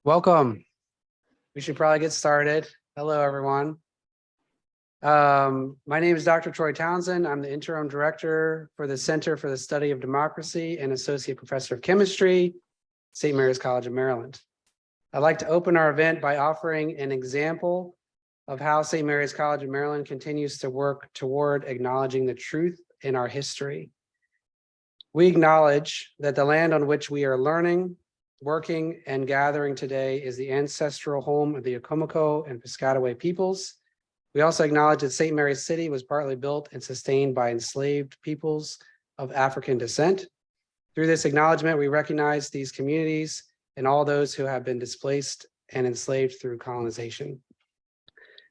Welcome. We should probably get started. Hello, everyone. My name is Dr. Troy Townsend. I'm the interim director for the Center for the Study of Democracy and associate professor of chemistry, St. Mary's College of Maryland. I'd like to open our event by offering an example of how St. Mary's College of Maryland continues to work toward acknowledging the truth in our history. We acknowledge that the land on which we are learning, working, and gathering today is the ancestral home of the Okomoko and Piscataway peoples. We also acknowledge that St. Mary's City was partly built and sustained by enslaved peoples of African descent. Through this acknowledgement, we recognize these communities and all those who have been displaced and enslaved through colonization.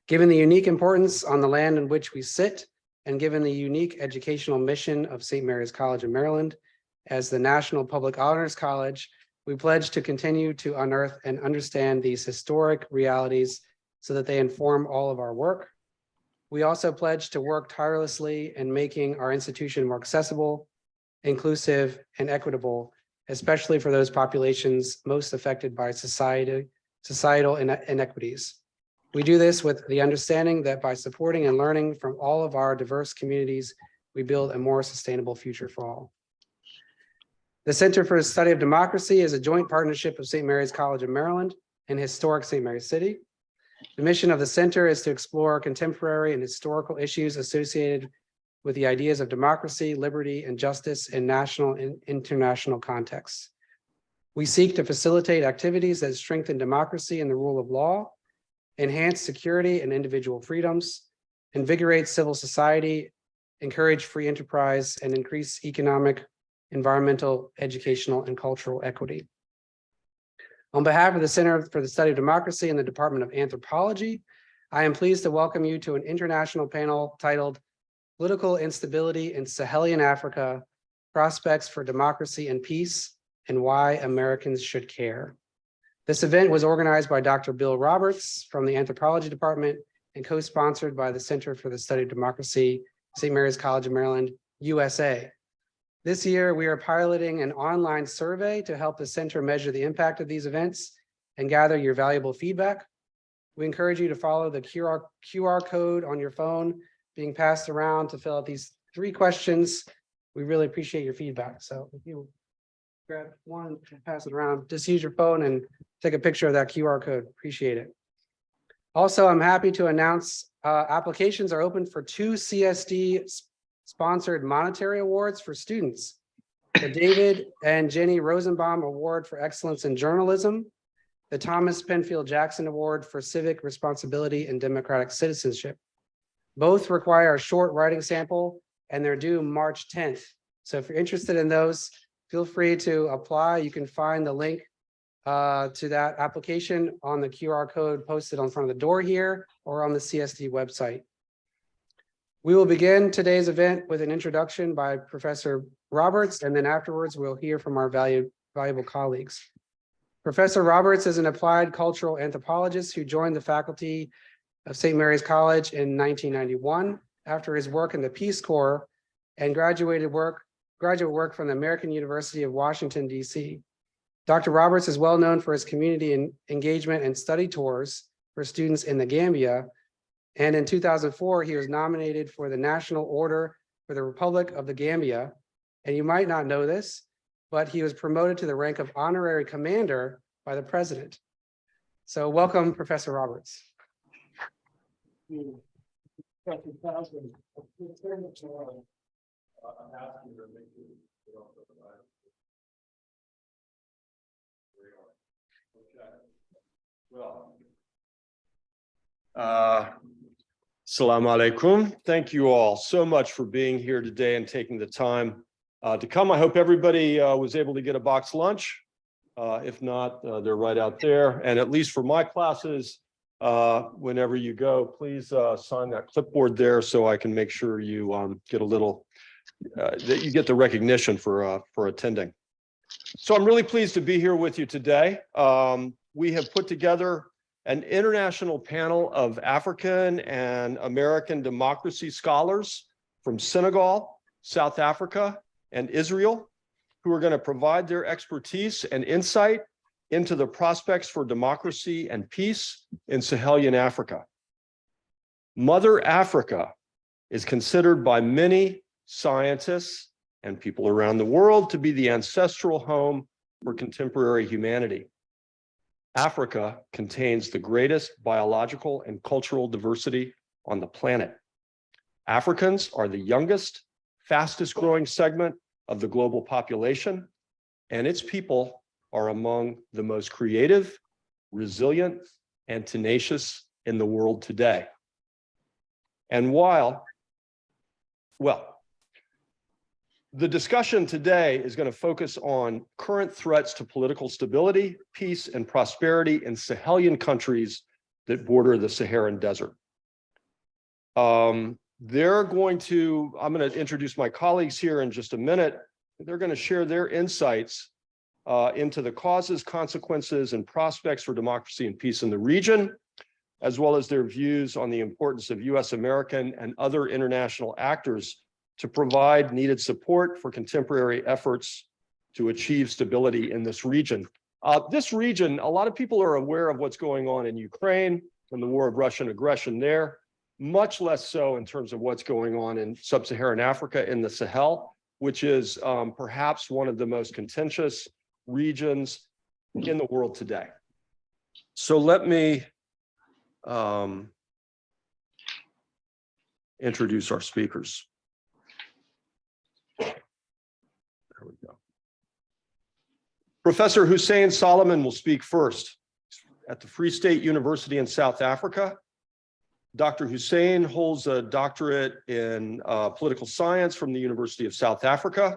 Given the unique importance on the land in which we sit, and given the unique educational mission of St. Mary's College of Maryland as the National Public Honors College, we pledge to continue to unearth and understand these historic realities so that they inform all of our work. We also pledge to work tirelessly in making our institution more accessible, inclusive, and equitable, especially for those populations most affected by societal inequities. We do this with the understanding that by supporting and learning from all of our diverse communities, we build a more sustainable future for all. The Center for the Study of Democracy is a joint partnership of St. Mary's College of Maryland and historic St. Mary's City. The mission of the center is to explore contemporary and historical issues associated with the ideas of democracy, liberty, and justice in national and international contexts. We seek to facilitate activities that strengthen democracy and the rule of law, enhance security and individual freedoms, invigorate civil society, encourage free enterprise, and increase economic, environmental, educational, and cultural equity. On behalf of the Center for the Study of Democracy and the Department of Anthropology, I am pleased to welcome you to an international panel titled Political Instability in Sahelian Africa, Prospects for Democracy and Peace, and Why Americans Should Care. This event was organized by Dr. Bill Roberts from the Anthropology Department and co-sponsored by the Center for the Study of Democracy, St. Mary's College of Maryland, USA. This year, we are piloting an online survey to help the center measure the impact of these events and gather your valuable feedback. We encourage you to follow the QR code on your phone being passed around to fill out these 3 questions. We really appreciate your feedback. So if you grab one and pass it around, just use your phone and take a picture of that QR code. Appreciate it. Also, I'm happy to announce applications are open for 2 CSD-sponsored monetary awards for students. The David and Jenny Rosenbaum Award for Excellence in Journalism, the Thomas Penfield Jackson Award for Civic Responsibility and Democratic Citizenship. Both require a short writing sample and they're due March 10th. So if you're interested in those, feel free to apply. You can find the link to that application on the QR code posted on front of the door here or on the CSD website. We will begin today's event with an introduction by Professor Roberts, and then afterwards we'll hear from our valuable colleagues. Professor Roberts is an applied cultural anthropologist who joined the faculty of St. Mary's College in 1991 after his work in the Peace Corps and graduate work from the American University of Washington, D.C. Dr. Roberts is well known for his community engagement and study tours for students in the Gambia. And in 2004, he was nominated for the National Order for the Republic of the Gambia. And you might not know this, but he was promoted to the rank of honorary commander by the president. So welcome, Professor Roberts. Assalamu alaikum. Thank you all so much for being here today and taking the time to come. I hope everybody was able to get a box lunch. If not, they're right out there. And at least for my classes, whenever you go, please sign that clipboard there so I can make sure you get a little, that you get the recognition for attending. So I'm really pleased to be here with you today. We have put together an international panel of African and American democracy scholars from Senegal, South Africa, and Israel, who are going to provide their expertise and insight into the prospects for democracy and peace in Sahelian Africa. Mother Africa is considered by many scientists and people around the world to be the ancestral home for contemporary humanity. Africa contains the greatest biological and cultural diversity on the planet. Africans are the youngest, fastest growing segment of the global population, and its people are among the most creative, resilient, and tenacious in the world today. And the discussion today is going to focus on current threats to political stability, peace, and prosperity in Sahelian countries that border the Saharan desert. I'm going to introduce my colleagues here in just a minute. They're going to share their insights into the causes, consequences, and prospects for democracy and peace in the region, as well as their views on the importance of U.S., American, and other international actors to provide needed support for contemporary efforts to achieve stability in this region. This region, a lot of people are aware of what's going on in Ukraine and the war of Russian aggression there, much less so in terms of what's going on in sub-Saharan Africa in the Sahel, which is perhaps one of the most contentious regions in the world today. So let me introduce our speakers. There we go. Professor Hussein Solomon will speak first. At the Free State University in South Africa, Dr. Hussein holds a doctorate in political science from the University of South Africa.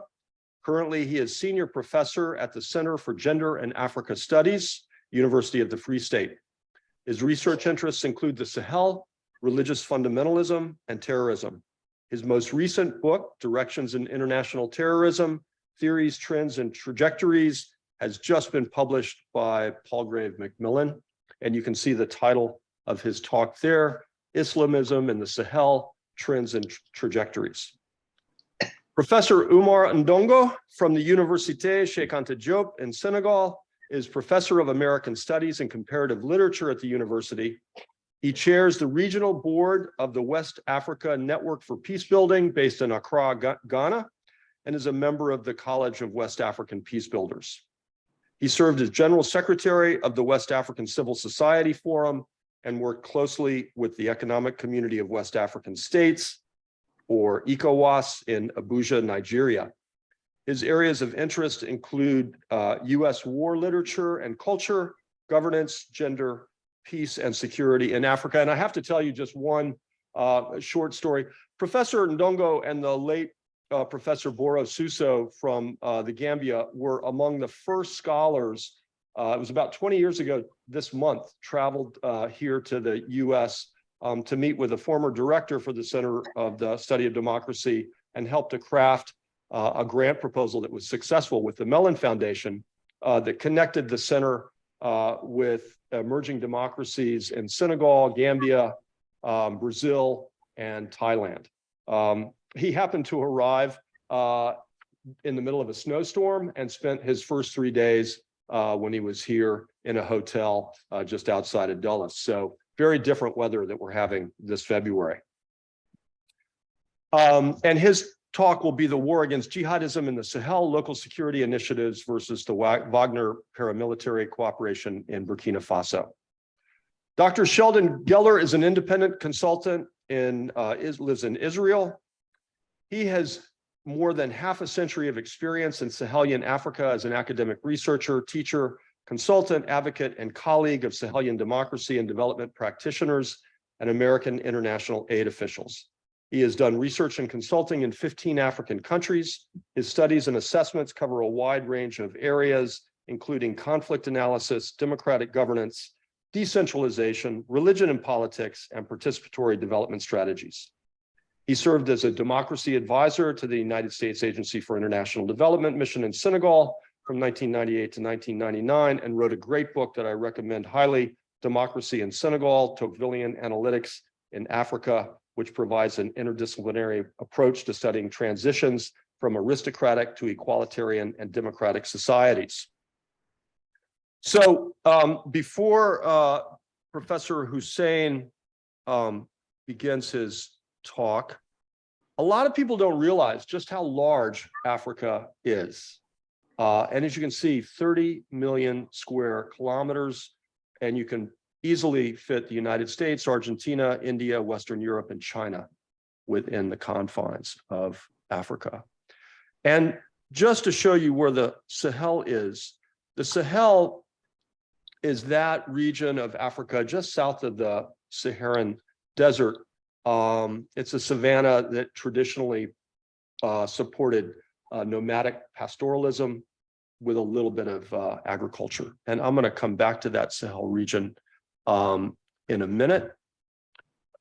Currently, he is senior professor at the Center for Gender and Africa Studies, University of the Free State. His research interests include the Sahel, religious fundamentalism, and terrorism. His most recent book, Directions in International Terrorism, Theories, Trends, and Trajectories, has just been published by Palgrave Macmillan. And you can see the title of his talk there, Islamism in the Sahel, Trends and Trajectories. Professor Oumar Ndongo from the Université Cheikh Anta Diop in Senegal is Professor of American Studies and Comparative Literature at the university. He chairs the regional board of the West Africa Network for Peacebuilding based in Accra, Ghana, and is a member of the College of West African Peacebuilders. He served as General Secretary of the West African Civil Society Forum and worked closely with the Economic Community of West African States, or ECOWAS, in Abuja, Nigeria. His areas of interest include US war literature and culture, governance, gender, peace, and security in Africa. And I have to tell you just one short story. Professor Ndongo and the late Professor Boro Suso from the Gambia were among the first scholars, it was about 20 years ago this month, traveled here to the US to meet with a former director for the Center of the Study of Democracy and help to craft a grant proposal that was successful with the Mellon Foundation that connected the center with emerging democracies in Senegal, Gambia, Brazil, and Thailand. He happened to arrive in the middle of a snowstorm and spent his first 3 days when he was here in a hotel just outside of Dulles. So very different weather that we're having this February. And his talk will be the war against jihadism in the Sahel, local security initiatives versus the Wagner paramilitary cooperation in Burkina Faso. Dr. Sheldon Gellar is an independent consultant lives in Israel. He has more than half a century of experience in Sahelian Africa as an academic researcher, teacher, consultant, advocate, and colleague of Sahelian democracy and development practitioners and American international aid officials. He has done research and consulting in 15 African countries. His studies and assessments cover a wide range of areas, including conflict analysis, democratic governance, decentralization, religion and politics, and participatory development strategies. He served as a democracy advisor to the United States Agency for International Development mission in Senegal from 1998 to 1999 and wrote a great book that I recommend highly, Democracy in Senegal, Tocquevillian Analytics in Africa, which provides an interdisciplinary approach to studying transitions from aristocratic to equalitarian and democratic societies. So before Professor Hussein begins his talk, a lot of people don't realize just how large Africa is. And as you can see, 30 million square kilometers, and you can easily fit the United States, Argentina, India, Western Europe, and China within the confines of Africa. And just to show you where the Sahel is, the Sahel is that region of Africa just south of the Saharan desert. It's a savanna that traditionally supported nomadic pastoralism with a little bit of agriculture. And I'm going to come back to that Sahel region in a minute.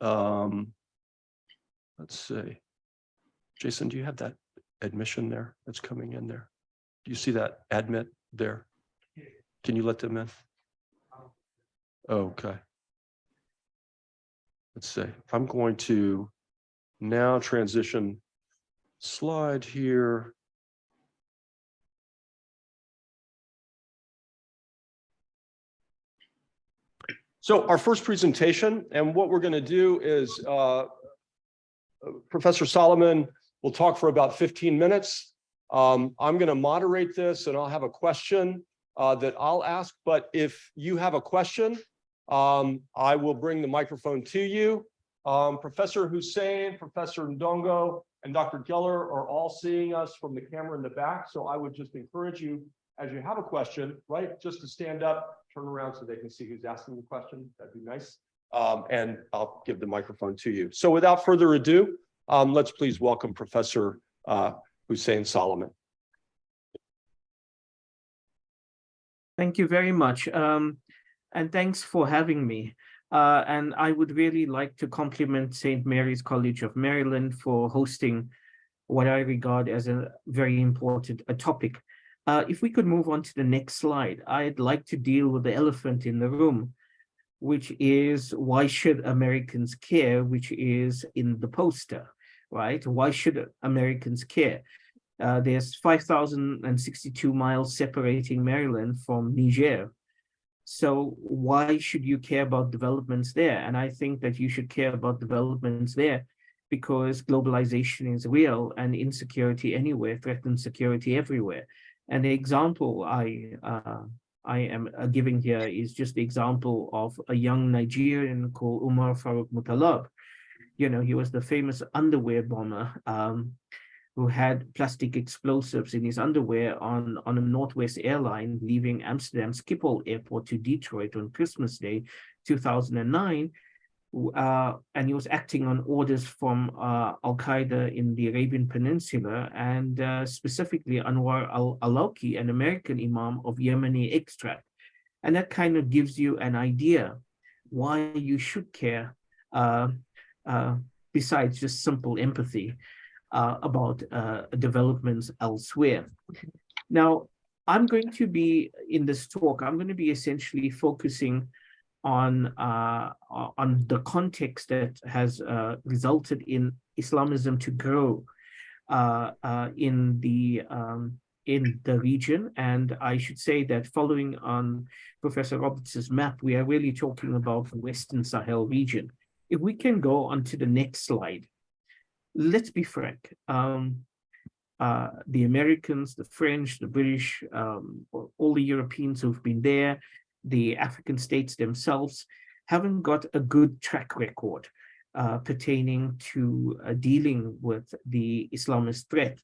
Let's see. Jason, do you have that admission there that's coming in there? Do you see that admit there? Can you let them in? Okay. Let's see. I'm going to now transition slide here. So our first presentation, and what we're going to do is Professor Solomon will talk for about 15 minutes. I'm going to moderate this, and I'll have a question that I'll ask. But if you have a question, I will bring the microphone to you. Professor Hussein, Professor Ndongo, and Dr. Gellar are all seeing us from the camera in the back. So I would just encourage you, as you have a question, right, just to stand up, turn around so they can see who's asking the question. That'd be nice. And I'll give the microphone to you. So without further ado, let's please welcome Professor Hussein Solomon. Thank you very much. And thanks for having me. And I would really like to compliment St. Mary's College of Maryland for hosting what I regard as a very important topic. If we could move on to the next slide, I'd like to deal with the elephant in the room, which is why should Americans care, which is in the poster, right? Why should Americans care? There's 5,062 miles separating Maryland from Niger. So why should you care about developments there? And I think that you should care about developments there because globalization is real and insecurity anywhere threatens security everywhere. And the example I am giving here is just the example of a young Nigerian called Oumar Farouk Mutalab. You know, he was the famous underwear bomber who had plastic explosives in his underwear on a Northwest airline leaving Amsterdam Schiphol Airport to Detroit on Christmas Day, 2009. And he was acting on orders from Al-Qaeda in the Arabian Peninsula, and specifically Anwar al-Awlaki, an American imam of Yemeni extract. And that kind of gives you an idea why you should care, besides just simple empathy, about developments elsewhere. Now, I'm going to be, in this talk, I'm going to be essentially focusing on the context that has resulted in Islamism to grow in the region. And I should say that following on Professor Roberts' map, we are really talking about the Western Sahel region. If we can go on to the next slide, let's be frank. The Americans, the French, the British, all the Europeans who've been there, the African states themselves haven't got a good track record pertaining to dealing with the Islamist threat.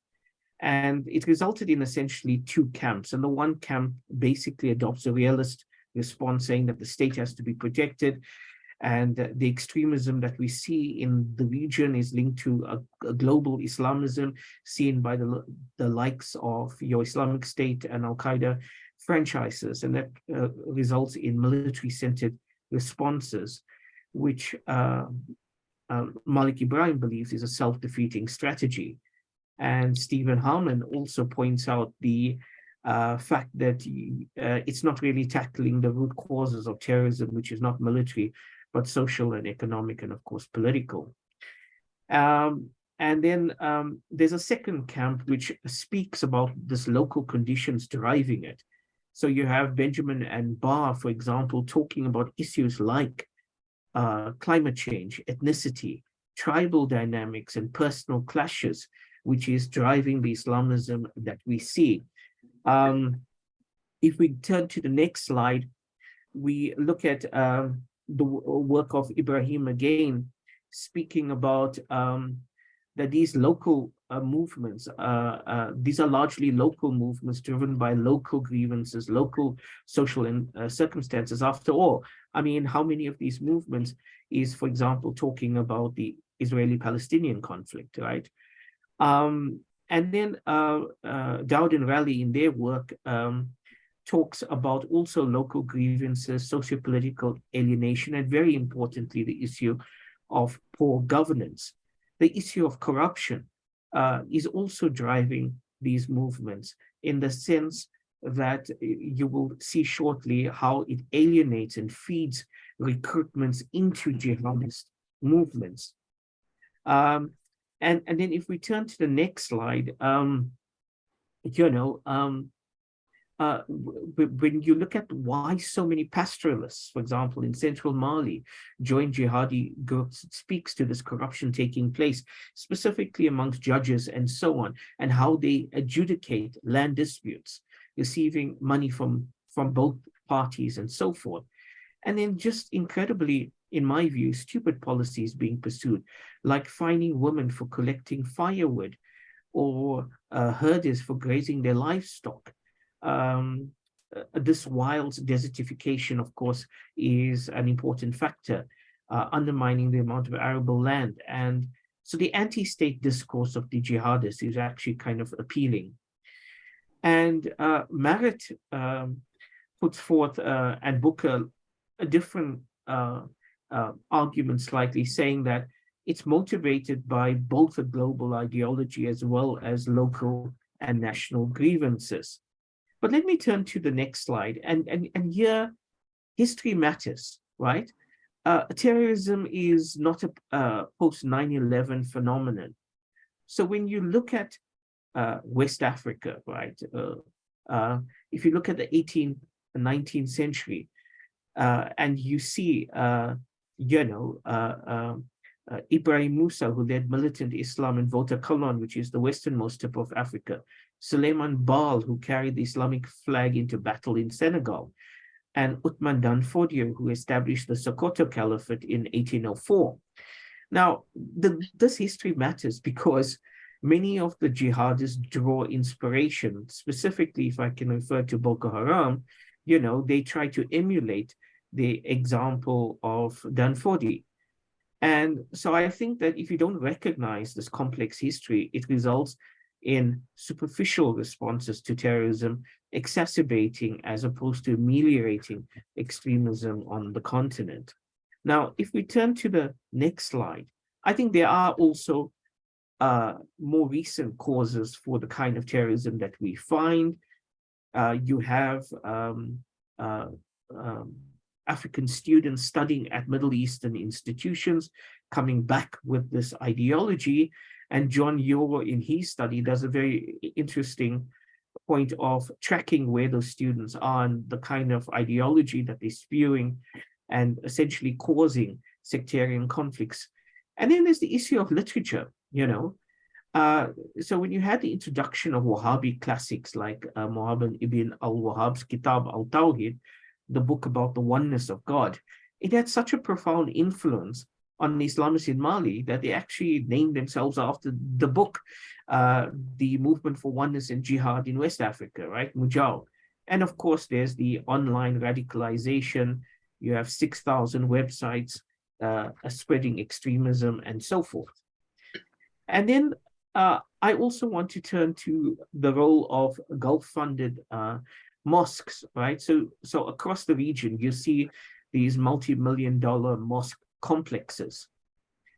And it resulted in essentially two camps. And the one camp basically adopts a realist response, saying that the state has to be protected. And the extremism that we see in the region is linked to a global Islamism seen by the likes of your Islamic State and Al-Qaeda franchises. And that results in military-centered responses, which Malik Ibrahim believes is a self-defeating strategy. And Stephen Harmon also points out the fact that it's not really tackling the root causes of terrorism, which is not military, but social and economic and, of course, political. And then there's a second camp which speaks about this local conditions driving it. So you have Benjamin and Barr, for example, talking about issues like climate change, ethnicity, tribal dynamics, and personal clashes, which is driving the Islamism that we see. If we turn to the next slide, we look at the work of Ibrahim again, speaking about that these local movements, these are largely local movements driven by local grievances, local social circumstances. After all, I mean, how many of these movements is, for example, talking about the Israeli-Palestinian conflict, right? And then Dowd and Raleigh in their work talks about also local grievances, socio-political alienation, and very importantly, the issue of poor governance. The issue of corruption is also driving these movements in the sense that you will see shortly how it alienates and feeds recruitments into jihadist movements. And then if we turn to the next slide, when you look at why so many pastoralists, for example, in central Mali, join jihadi groups, it speaks to this corruption taking place, specifically amongst judges and so on, and how they adjudicate land disputes, receiving money from both parties and so forth. And then just incredibly, in my view, stupid policies being pursued, like fining women for collecting firewood or herders for grazing their livestock. This wild desertification, of course, is an important factor, undermining the amount of arable land. And so the anti-state discourse of the jihadists is actually kind of appealing. And Merritt puts forth, and Booker, a different argument slightly, saying that it's motivated by both a global ideology as well as local and national grievances. But let me turn to the next slide. And here, history matters, right? Terrorism is not a post 9/11 phenomenon. So when you look at West Africa, right? If you look at the 18th and 19th century, and you see, Ibrahim Musa, who led militant Islam in Volta Kalon, which is the westernmost tip of Africa, Suleiman Baal, who carried the Islamic flag into battle in Senegal, and Uthman Dan Fodio, who established the Sokoto Caliphate in 1804. Now, this history matters because many of the jihadists draw inspiration, specifically if I can refer to Boko Haram, they try to emulate the example of Dan Fodi. And so I think that if you don't recognize this complex history, it results in superficial responses to terrorism, exacerbating as opposed to ameliorating extremism on the continent. Now, if we turn to the next slide, I think there are also more recent causes for the kind of terrorism that we find. You have African students studying at Middle Eastern institutions coming back with this ideology. And John Euro, in his study, does a very interesting point of tracking where those students are and the kind of ideology that they're spewing and essentially causing sectarian conflicts. And then there's the issue of literature, So when you had the introduction of Wahhabi classics like Muhammad ibn al-Wahhab's Kitab al-Tawhid, the book about the oneness of God, it had such a profound influence on Islamists in Mali that they actually named themselves after the book, the Movement for Oneness and Jihad in West Africa, right? Mujal. And of course, there's the online radicalization. You have 6,000 websites spreading extremism and so forth. And then I also want to turn to the role of Gulf-funded mosques, right? So across the region, you see these multi-million-dollar mosque complexes.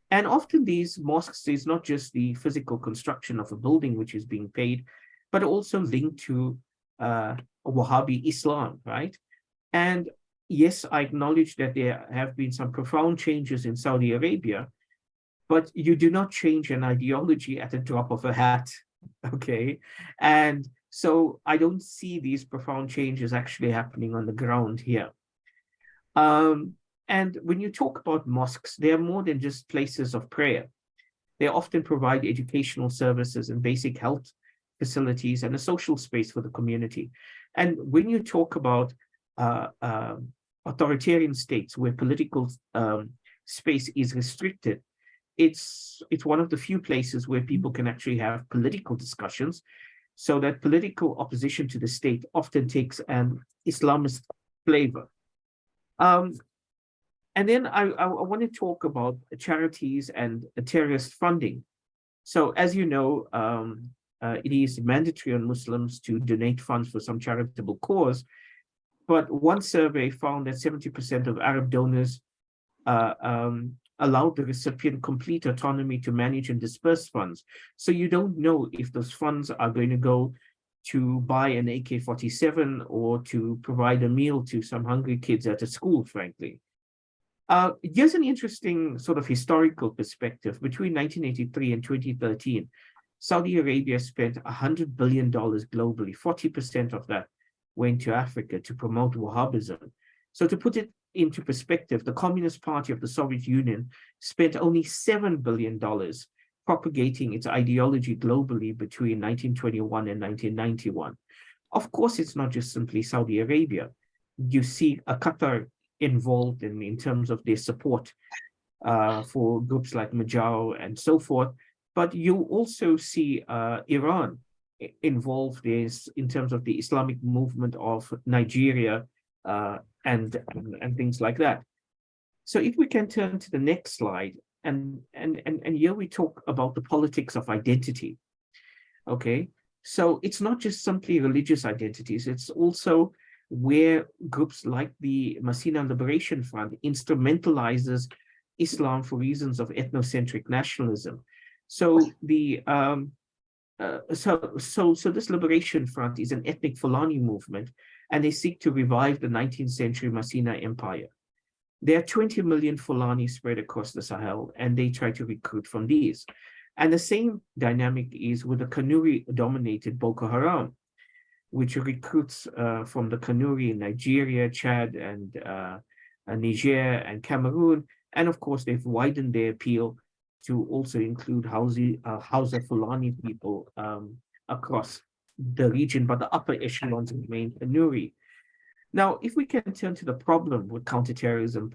And often these mosques is not just the physical construction of a building which is being paid, but also linked to Wahhabi Islam, right? And yes, I acknowledge that there have been some profound changes in Saudi Arabia, but you do not change an ideology at the drop of a hat, okay? And so I don't see these profound changes actually happening on the ground here. And when you talk about mosques, they are more than just places of prayer. They often provide educational services and basic health facilities and a social space for the community. And when you talk about authoritarian states where political space is restricted, it's one of the few places where people can actually have political discussions, so that political opposition to the state often takes an Islamist flavor. And then I want to talk about charities and terrorist funding. So as you know, it is mandatory on Muslims to donate funds for some charitable cause. But one survey found that 70% of Arab donors allowed the recipient complete autonomy to manage and disperse funds. So you don't know if those funds are going to go to buy an AK-47 or to provide a meal to some hungry kids at a school, frankly. Here's an interesting sort of historical perspective. Between 1983 and 2013, Saudi Arabia spent $100 billion globally. 40% of that went to Africa to promote Wahhabism. So to put it into perspective, the Communist Party of the Soviet Union spent only $7 billion propagating its ideology globally between 1921 and 1991. Of course, it's not just simply Saudi Arabia. You see a Qatar involved in terms of their support for groups like Majao and so forth. But you also see Iran involved in terms of the Islamic movement of Nigeria and things like that. So if we can turn to the next slide, and here we talk about the politics of identity. Okay, so it's not just simply religious identities, it's also where groups like the Masina Liberation Front instrumentalizes Islam for reasons of ethnocentric nationalism. So the so this Liberation Front is an ethnic Fulani movement, and they seek to revive the 19th century Masina Empire. There are 20 million Fulani spread across the Sahel, and they try to recruit from these. And the same dynamic is with the Kanuri-dominated Boko Haram, which recruits from the Kanuri in Nigeria, Chad, and Niger and Cameroon, And of course, they've widened their appeal to also include Hausa Fulani people across the region, but the upper echelons remain Kanuri. Now, if we can turn to the problem with counterterrorism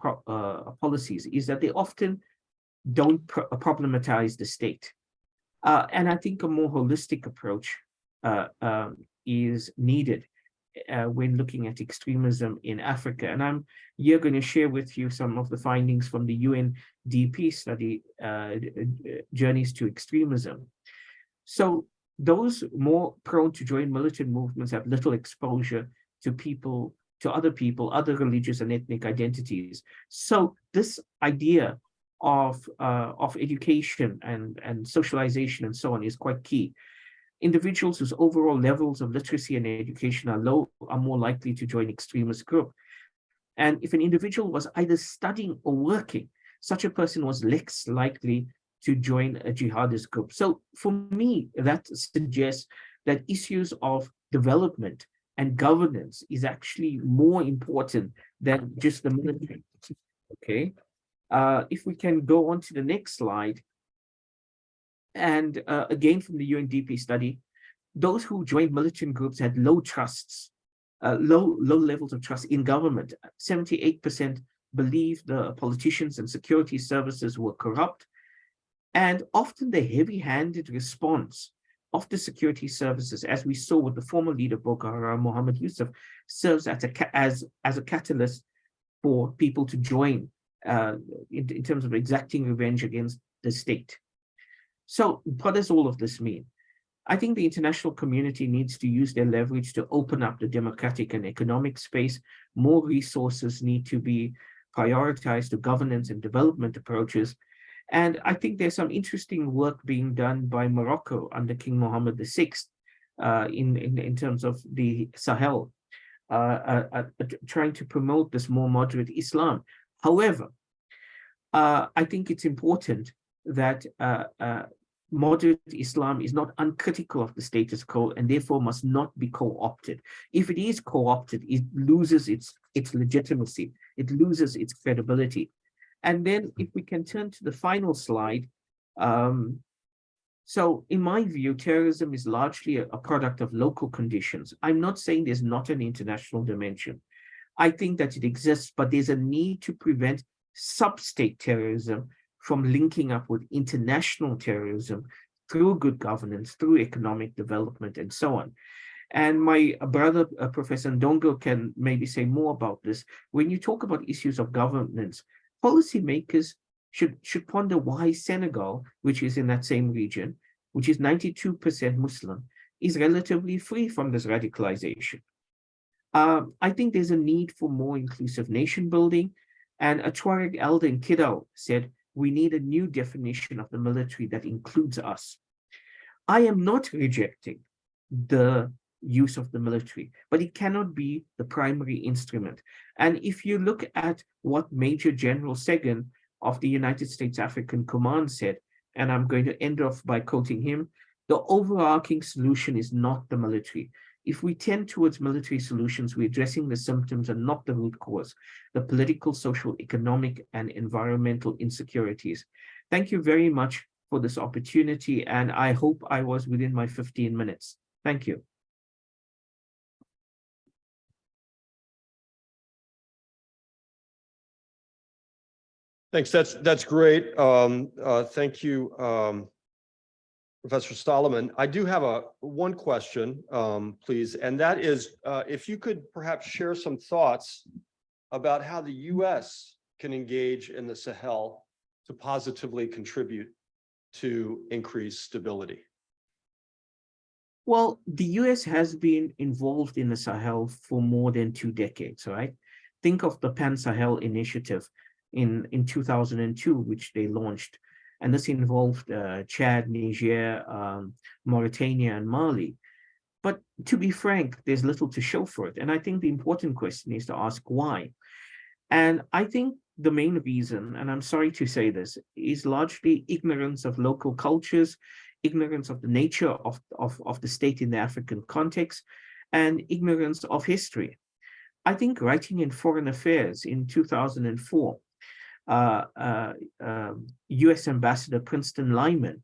policies, is that they often don't problematize the state. And I think a more holistic approach is needed when looking at extremism in Africa. And I'm here going to share with you some of the findings from the UNDP study, Journeys to Extremism. So those more prone to join militant movements have little exposure to other people, other religious and ethnic identities. So this idea of education and socialization and so on is quite key. Individuals whose overall levels of literacy and education are low are more likely to join extremist group. And if an individual was either studying or working, such a person was less likely to join a jihadist group. So for me, that suggests that issues of development and governance is actually more important than just the military. Okay. If we can go on to the next slide. And again, from the UNDP study, those who joined militant groups had low levels of trust in government. 78% believe the politicians and security services were corrupt. And often the heavy-handed response of the security services, as we saw with the former leader Boko Haram, Mohammed Yusuf, serves as a catalyst for people to join in terms of exacting revenge against the state. So what does all of this mean? I think the international community needs to use their leverage to open up the democratic and economic space. More resources need to be prioritized to governance and development approaches. And I think there's some interesting work being done by Morocco under King Mohammed VI in terms of the Sahel, trying to promote this more moderate Islam. However, I think it's important that moderate Islam is not uncritical of the status quo and therefore must not be co-opted. If it is co-opted, it loses its legitimacy, it loses its credibility. And then if we can turn to the final slide. So in my view, terrorism is largely a product of local conditions. I'm not saying there's not an international dimension. I think that it exists, but there's a need to prevent sub-state terrorism from linking up with international terrorism through good governance, through economic development, and so on. And my brother, Professor Ndongo, can maybe say more about this. When you talk about issues of governance, policymakers should ponder why Senegal, which is in that same region, which is 92% Muslim, is relatively free from this radicalization. I think there's a need for more inclusive nation building. And a Tuareg elder in Kidal said, we need a new definition of the military that includes us. I am not rejecting the use of the military, but it cannot be the primary instrument. And if you look at what Major General Segan of the United States African Command said, and I'm going to end off by quoting him, the overarching solution is not the military. If we tend towards military solutions, we're addressing the symptoms and not the root cause, the political, social, economic, and environmental insecurities. Thank you very much for this opportunity, and I hope I was within my 15 minutes. Thank you. Thanks. That's great. Thank you, Professor Solomon. I do have one question, please, and that is if you could perhaps share some thoughts about how the U.S. can engage in the Sahel to positively contribute to increased stability. Well, the U.S. has been involved in the Sahel for more than 2 decades, right? Think of the Pan-Sahel Initiative in 2002, which they launched. And this involved Chad, Niger, Mauritania, and Mali. But to be frank, there's little to show for it. And I think the important question is to ask why. And I think the main reason, and I'm sorry to say this, is largely ignorance of local cultures, ignorance of the nature of the state in the African context, and ignorance of history. I think writing in Foreign Affairs in 2004, US Ambassador Princeton Lyman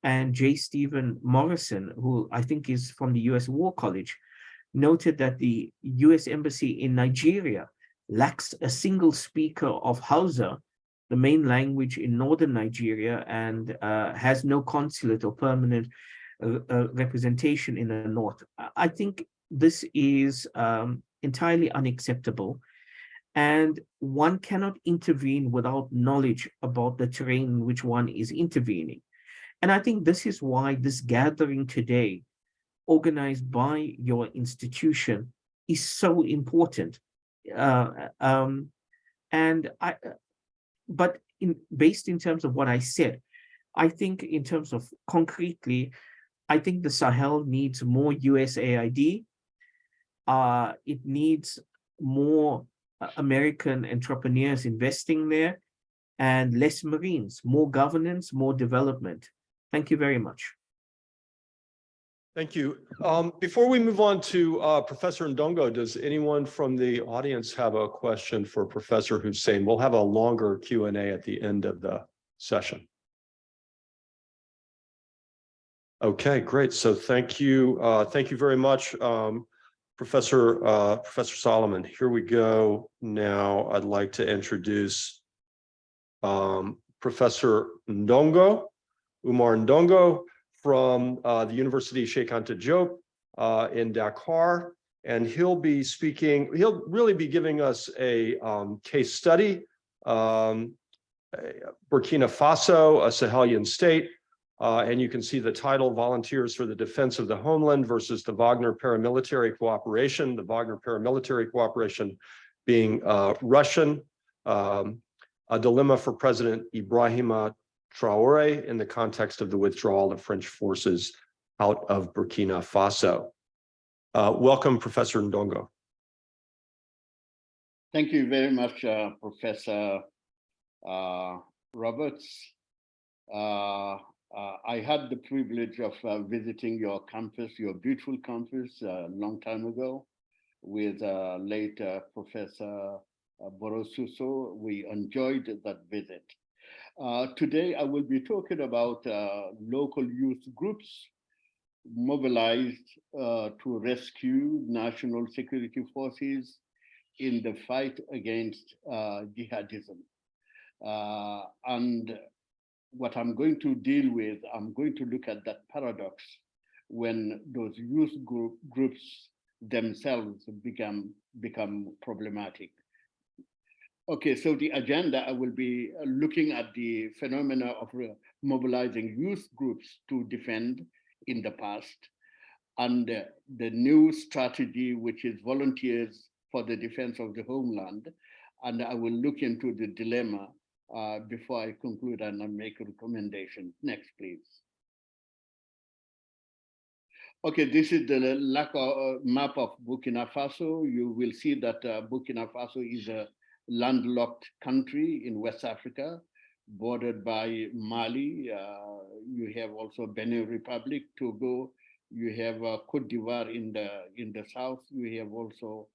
and J. Stephen Morrison, who I think is from the US War College, noted that the US Embassy in Nigeria lacks a single speaker of Hausa, the main language in northern Nigeria, and has no consulate or permanent representation in the north. I think this is entirely unacceptable, and one cannot intervene without knowledge about the terrain in which one is intervening. And I think this is why this gathering today, organized by your institution, is so important. But based in terms of what I said, I think in terms of concretely, I think the Sahel needs more USAID. It needs more American entrepreneurs investing there, and less Marines, more governance, more development. Thank you very much. Thank you. Before we move on to Professor Ndongo, does anyone from the audience have a question for Professor Hussein? We'll have a longer Q&A at the end of the session. Okay, great. So thank you. Thank you very much, Professor Solomon. Here we go. Now I'd like to introduce Professor Ndongo, Oumar Ndongo, from the University of Sheikh Anta Diop in Dakar. And he'll be speaking, he'll really be giving us a case study, Burkina Faso, a Sahelian state. And you can see the title, Volunteers for the Defense of the Homeland versus the Wagner Paramilitary Cooperation. The Wagner Paramilitary Cooperation being Russian, a dilemma for President Ibrahima Traoré in the context of the withdrawal of French forces out of Burkina Faso. Welcome, Professor Ndongo. Thank you very much, Professor Roberts. I had the privilege of visiting your campus, your beautiful campus, a long time ago with late Professor Borosuso. We enjoyed that visit. Today, I will be talking about local youth groups mobilized to rescue national security forces in the fight against jihadism. And what I'm going to deal with, I'm going to look at that paradox when those youth groups themselves become problematic. Okay, so the agenda, I will be looking at the phenomena of mobilizing youth groups to defend in the past, and the new strategy, which is volunteers for the defense of the homeland. And I will look into the dilemma before I conclude and I make a recommendation. Next, please. Okay, this is the map of Burkina Faso. You will see that Burkina Faso is a landlocked country in West Africa, bordered by Mali. You have also Benin Republic, Togo. You have Cote d'Ivoire in the south. You have also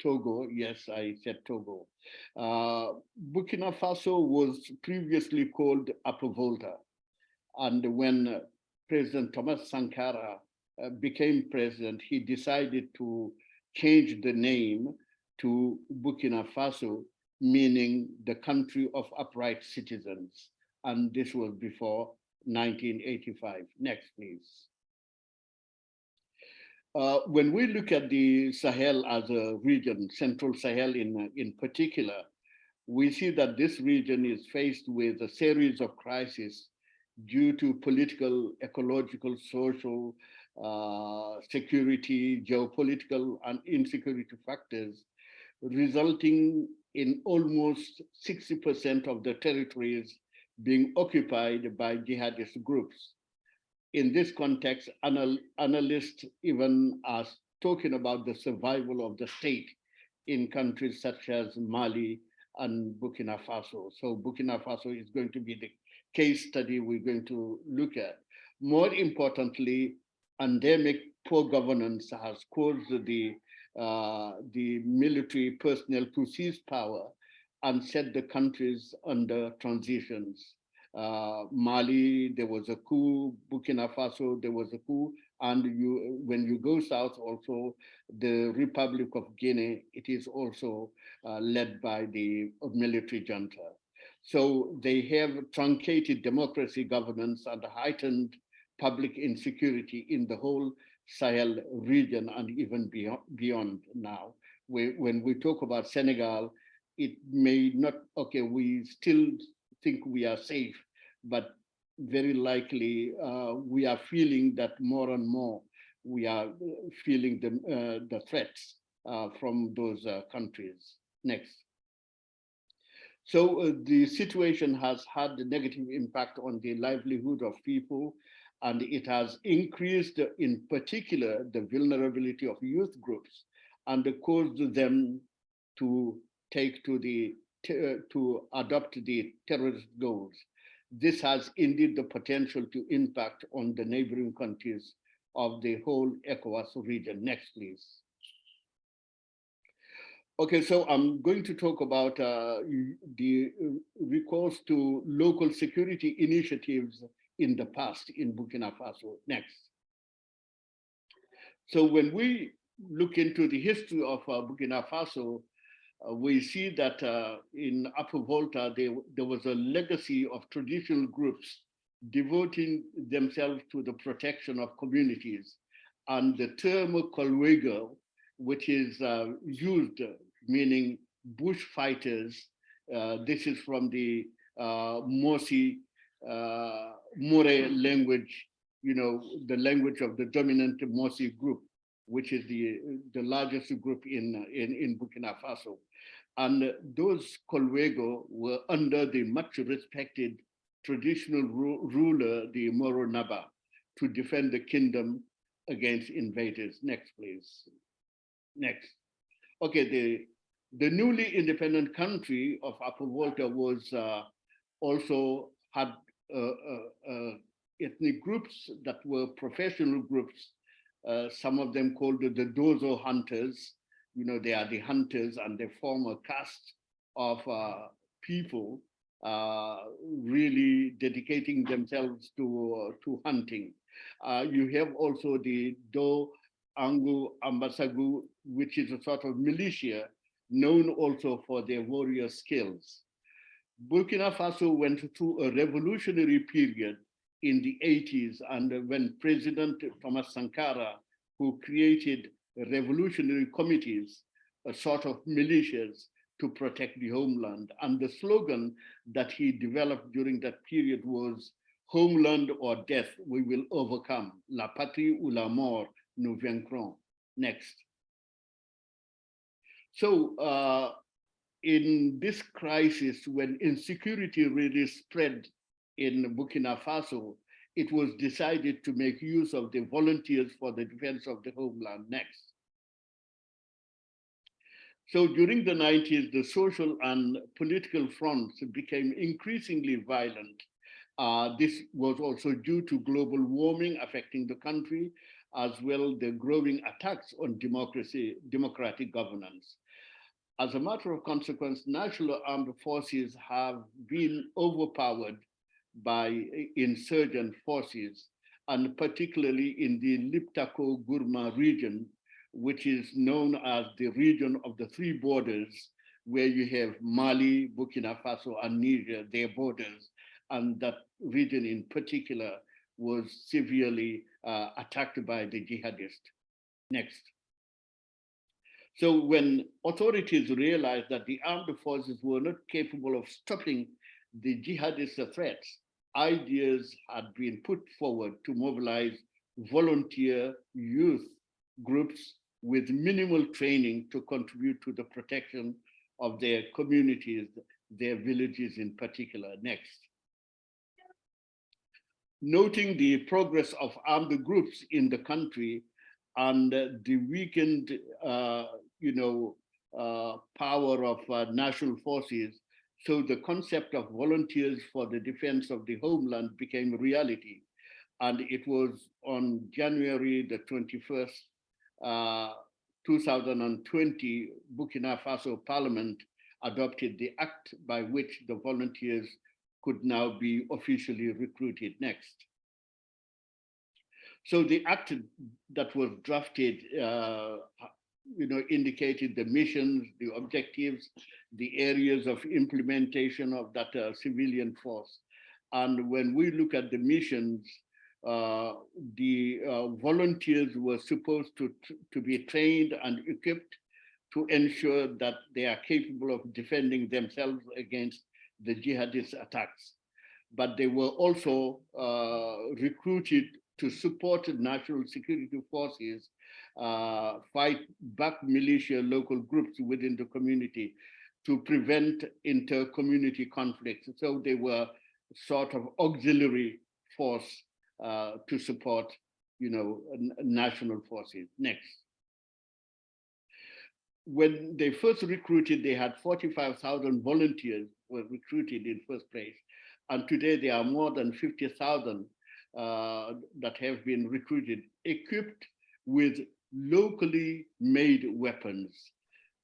Togo. Yes, I said Togo. Burkina Faso was previously called Upper Volta, and when President Thomas Sankara became president, he decided to change the name to Burkina Faso, meaning the country of upright citizens. And this was before 1985. Next, please. When we look at the Sahel as a region, Central Sahel in particular, we see that this region is faced with a series of crises due to political, ecological, social, security, geopolitical, and insecurity factors, resulting in almost 60% of the territories being occupied by jihadist groups. In this context, analysts even are talking about the survival of the state in countries such as Mali and Burkina Faso. So Burkina Faso is going to be the case study we're going to look at. More importantly, endemic poor governance has caused the the military personnel to seize power and set the countries under transitions. Mali, there was a coup. Burkina Faso, there was a coup. And when you go south also, the Republic of Guinea, it is also led by the military junta. So they have truncated democracy, governance, and heightened public insecurity in the whole Sahel region and even beyond now. When we talk about Senegal, it may not, okay, we still think we are safe, but very likely we are feeling that more and more we are feeling the threats from those countries. Next. So the situation has had a negative impact on the livelihood of people, and it has increased, in particular, the vulnerability of youth groups and caused them to adopt the terrorist goals. This has indeed the potential to impact on the neighboring countries of the whole ECOWAS region. Next, please. Okay, so I'm going to talk about the recourse to local security initiatives in the past in Burkina Faso. Next. So when we look into the history of Burkina Faso, we see that in Upper Volta, there was a legacy of traditional groups devoting themselves to the protection of communities. And the term Kolwego, which is used, meaning bush fighters, this is from the Mosi More language, the language of the dominant Mosi group, which is the largest group in Burkina Faso. And those Kolwego were under the much respected traditional ruler, the Moro Naba, to defend the kingdom against invaders. Next, please. Next. Okay, the newly independent country of Upper Volta was also had ethnic groups that were professional groups. Some of them called the Dozo hunters. They are the hunters, and they form a caste of people really dedicating themselves to hunting. You have also the Do Angu Ambasagu, which is a sort of militia known also for their warrior skills. Burkina Faso went through a revolutionary period in the 80s, and when President Thomas Sankara, who created revolutionary committees, a sort of militias to protect the homeland. And the slogan that he developed during that period was "Homeland or death, we will overcome. La patrie ou la mort, nous vaincrons." Next. So in this crisis, when insecurity really spread in Burkina Faso, it was decided to make use of the volunteers for the defense of the homeland. Next. So during the 90s, the social and political fronts became increasingly violent. This was also due to global warming affecting the country, as well as the growing attacks on democratic governance. As a matter of consequence, national armed forces have been overpowered by insurgent forces, and particularly in the Liptako-Gourma region, which is known as the region of the three borders, where you have Mali, Burkina Faso, and Niger, their borders, and that region in particular was severely attacked by the jihadists. Next. So when authorities realized that the armed forces were not capable of stopping the jihadist threats, ideas had been put forward to mobilize volunteer youth groups with minimal training to contribute to the protection of their communities, their villages in particular. Next. Noting the progress of armed groups in the country and the weakened power of national forces, so the concept of volunteers for the defense of the homeland became reality. And it was on January the 21st, 2020, Burkina Faso Parliament adopted the act by which the volunteers could now be officially recruited next. So the act that was drafted, indicated the missions, the objectives, the areas of implementation of that civilian force. And when we look at the missions, the volunteers were supposed to be trained and equipped to ensure that they are capable of defending themselves against the jihadist attacks. But they were also recruited to support national security forces, fight back militia local groups within the community to prevent inter-community conflicts. So they were sort of auxiliary force to support, national forces. Next. When they first recruited, they had 45,000 volunteers were recruited in first place. And today there are more than 50,000 that have been recruited, equipped with locally made weapons.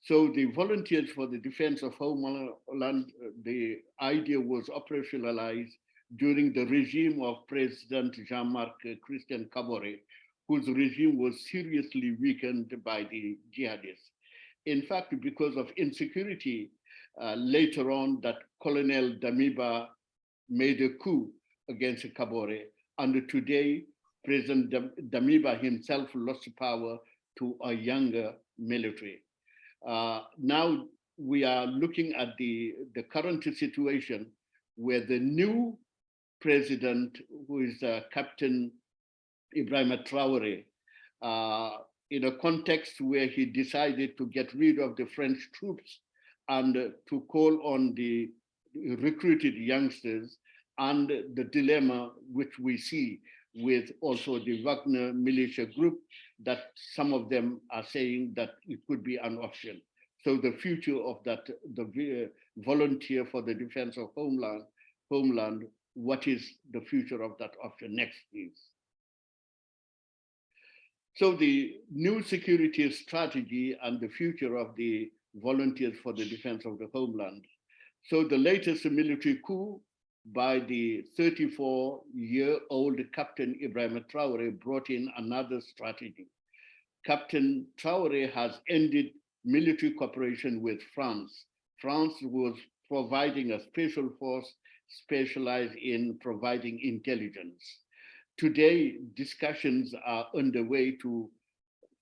So the volunteers for the defense of homeland, the idea was operationalized during the regime of President Jean-Marc Christian Kabore, whose regime was seriously weakened by the jihadists. In fact, because of insecurity, later on that Colonel Damiba made a coup against Kabore. And today, President Damiba himself lost power to a younger military. Now we are looking at the current situation where the new president, who is Captain Ibrahim Traore, in a context where he decided to get rid of the French troops and to call on the recruited youngsters, and the dilemma which we see with also the Wagner militia group, that some of them are saying that it could be an option. So the future of that, the volunteer for the defense of homeland, what is the future of that option? Next, please. So the new security strategy and the future of the volunteers for the defense of the homeland. So the latest military coup by the 34-year-old Captain Ibrahim Traore brought in another strategy. Captain Traore has ended military cooperation with France. France was providing a special force specialized in providing intelligence. Today, discussions are underway to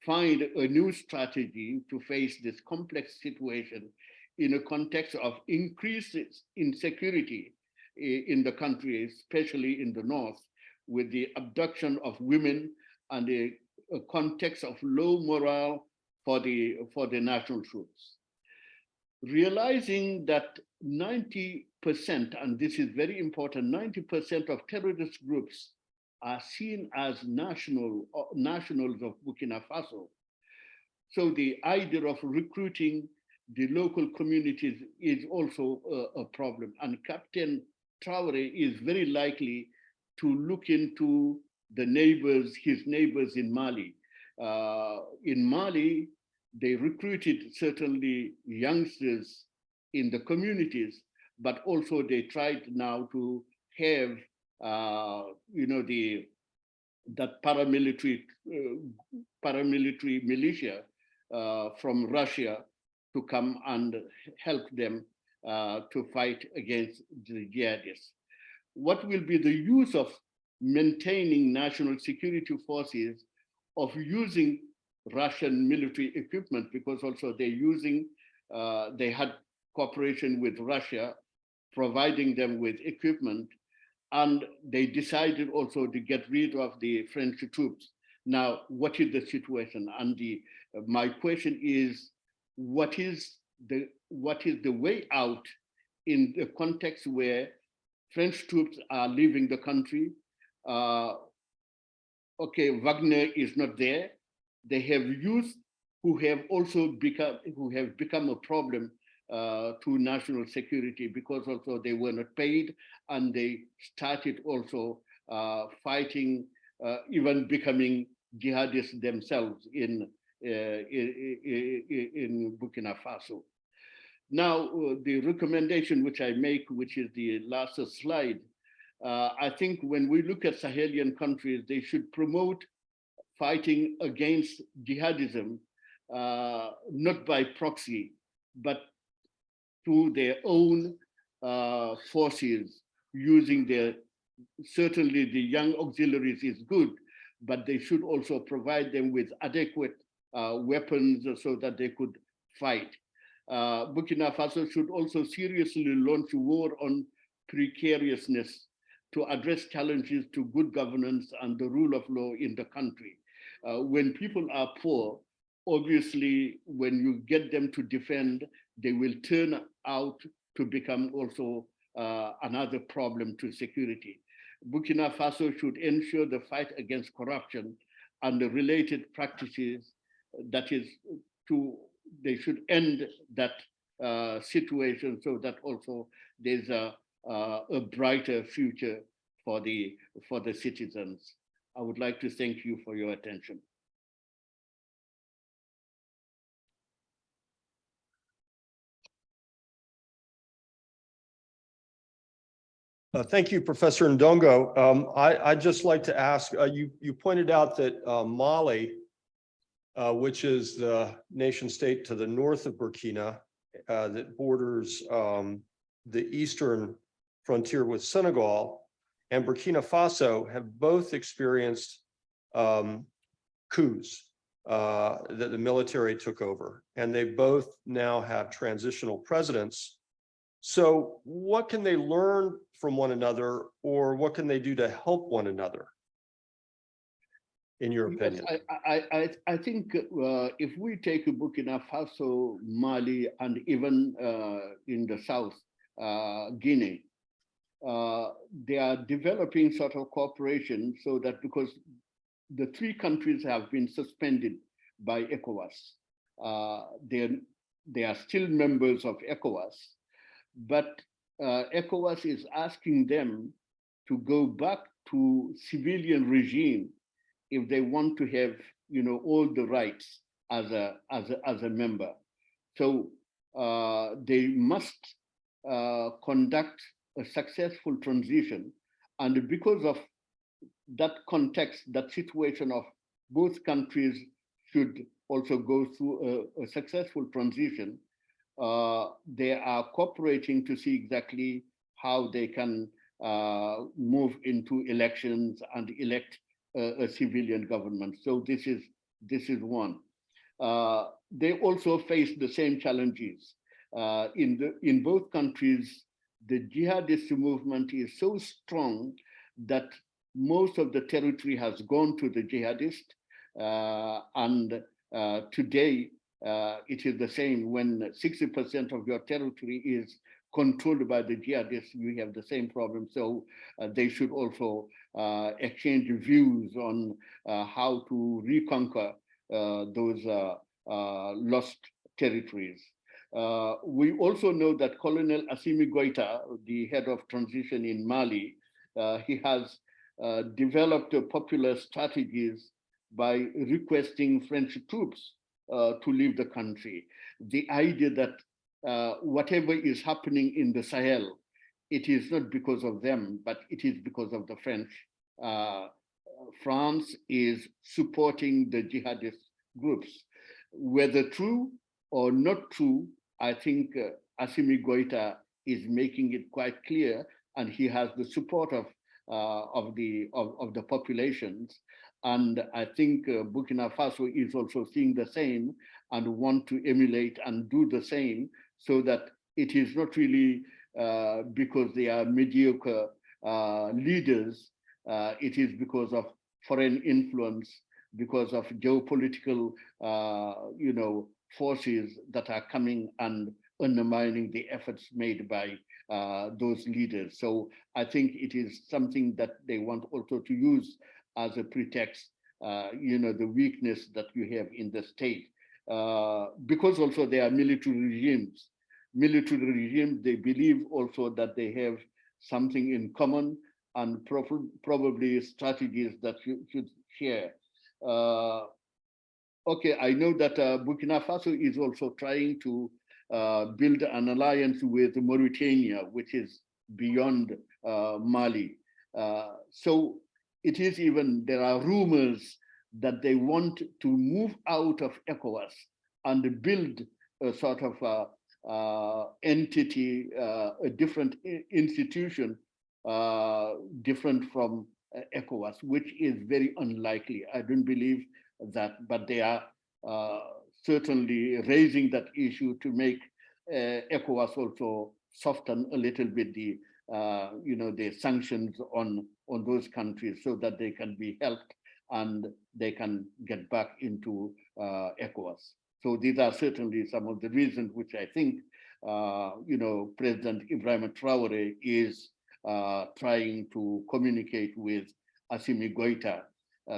find a new strategy to face this complex situation in a context of increased insecurity in the country, especially in the north, with the abduction of women and a context of low morale for the national troops. Realizing that 90%, and this is very important, 90% of terrorist groups are seen as nationals of Burkina Faso. So the idea of recruiting the local communities is also a problem. And Captain Traore is very likely to look into the neighbors, his neighbors in Mali. In Mali, they recruited certainly youngsters in the communities, but also they tried now to have that paramilitary militia from Russia to come and help them to fight against the jihadists. What will be the use of maintaining national security forces of using Russian military equipment, because also they're using, they had cooperation with Russia, providing them with equipment, and they decided also to get rid of the French troops. Now, what is the situation? And my question is, what is the way out in the context where French troops are leaving the country? Okay, Wagner is not there. They have youth who have also become a problem to national security, because also they were not paid, and they started also fighting, even becoming jihadists themselves in in Burkina Faso. Now, the recommendation which I make, which is the last slide, I think when we look at Sahelian countries, they should promote fighting against jihadism, not by proxy, but through their own forces, using their, certainly the young auxiliaries is good, but they should also provide them with adequate weapons so that they could fight. Burkina Faso should also seriously launch a war on precariousness to address challenges to good governance and the rule of law in the country. When people are poor, obviously, when you get them to defend, they will turn out to become also another problem to security. Burkina Faso should ensure the fight against corruption and the related practices, that is, they should end that situation so that also there's a brighter future for the citizens. I would like to thank you for your attention. Thank you, Professor Ndongo. I'd just like to ask, you pointed out that Mali, which is the nation state to the north of Burkina, that borders the eastern frontier with Senegal, and Burkina Faso have both experienced coups that the military took over, and they both now have transitional presidents. So what can they learn from one another, or what can they do to help one another, in your opinion? Yes, I think if we take Burkina Faso, Mali, and even in the south, Guinea, they are developing sort of cooperation so that, because the three countries have been suspended by ECOWAS, they are still members of ECOWAS, but ECOWAS is asking them to go back to civilian regime if they want to have, all the rights as a member. So they must conduct a successful transition, and because of that context, that situation of both countries should also go through a successful transition. They are cooperating to see exactly how they can move into elections and elect a civilian government. So this is one. They also face the same challenges. In both countries, the jihadist movement is so strong that most of the territory has gone to the jihadist, and today it is the same. When 60% of your territory is controlled by the jihadists, you have the same problem. So they should also exchange views on how to reconquer those lost territories. We also know that Colonel Assimi Goïta, the head of transition in Mali, he has developed popular strategies by requesting French troops to leave the country. The idea that whatever is happening in the Sahel, it is not because of them, but it is because of the French. France is supporting the jihadist groups. Whether true or not true, I think Assimi Goïta is making it quite clear, and he has the support of the populations. And I think Burkina Faso is also seeing the same and want to emulate and do the same, so that it is not really because they are mediocre leaders, it is because of foreign influence, because of geopolitical forces that are coming and undermining the efforts made by those leaders. So I think it is something that they want also to use as a pretext, the weakness that you have in the state, because also they are military regimes. Military regimes, they believe also that they have something in common and probably strategies that you should share. okay, I know that Burkina Faso is also trying to build an alliance with Mauritania, which is beyond Mali. So it is even, there are rumors that they want to move out of ECOWAS and build a sort of entity, a different institution, different from ECOWAS, which is very unlikely. I don't believe that, but they are certainly raising that issue to make ECOWAS also soften a little bit the the sanctions on those countries so that they can be helped and they can get back into ECOWAS. So these are certainly some of the reasons which I think President Ibrahim Traore is trying to communicate with Assimi Goïta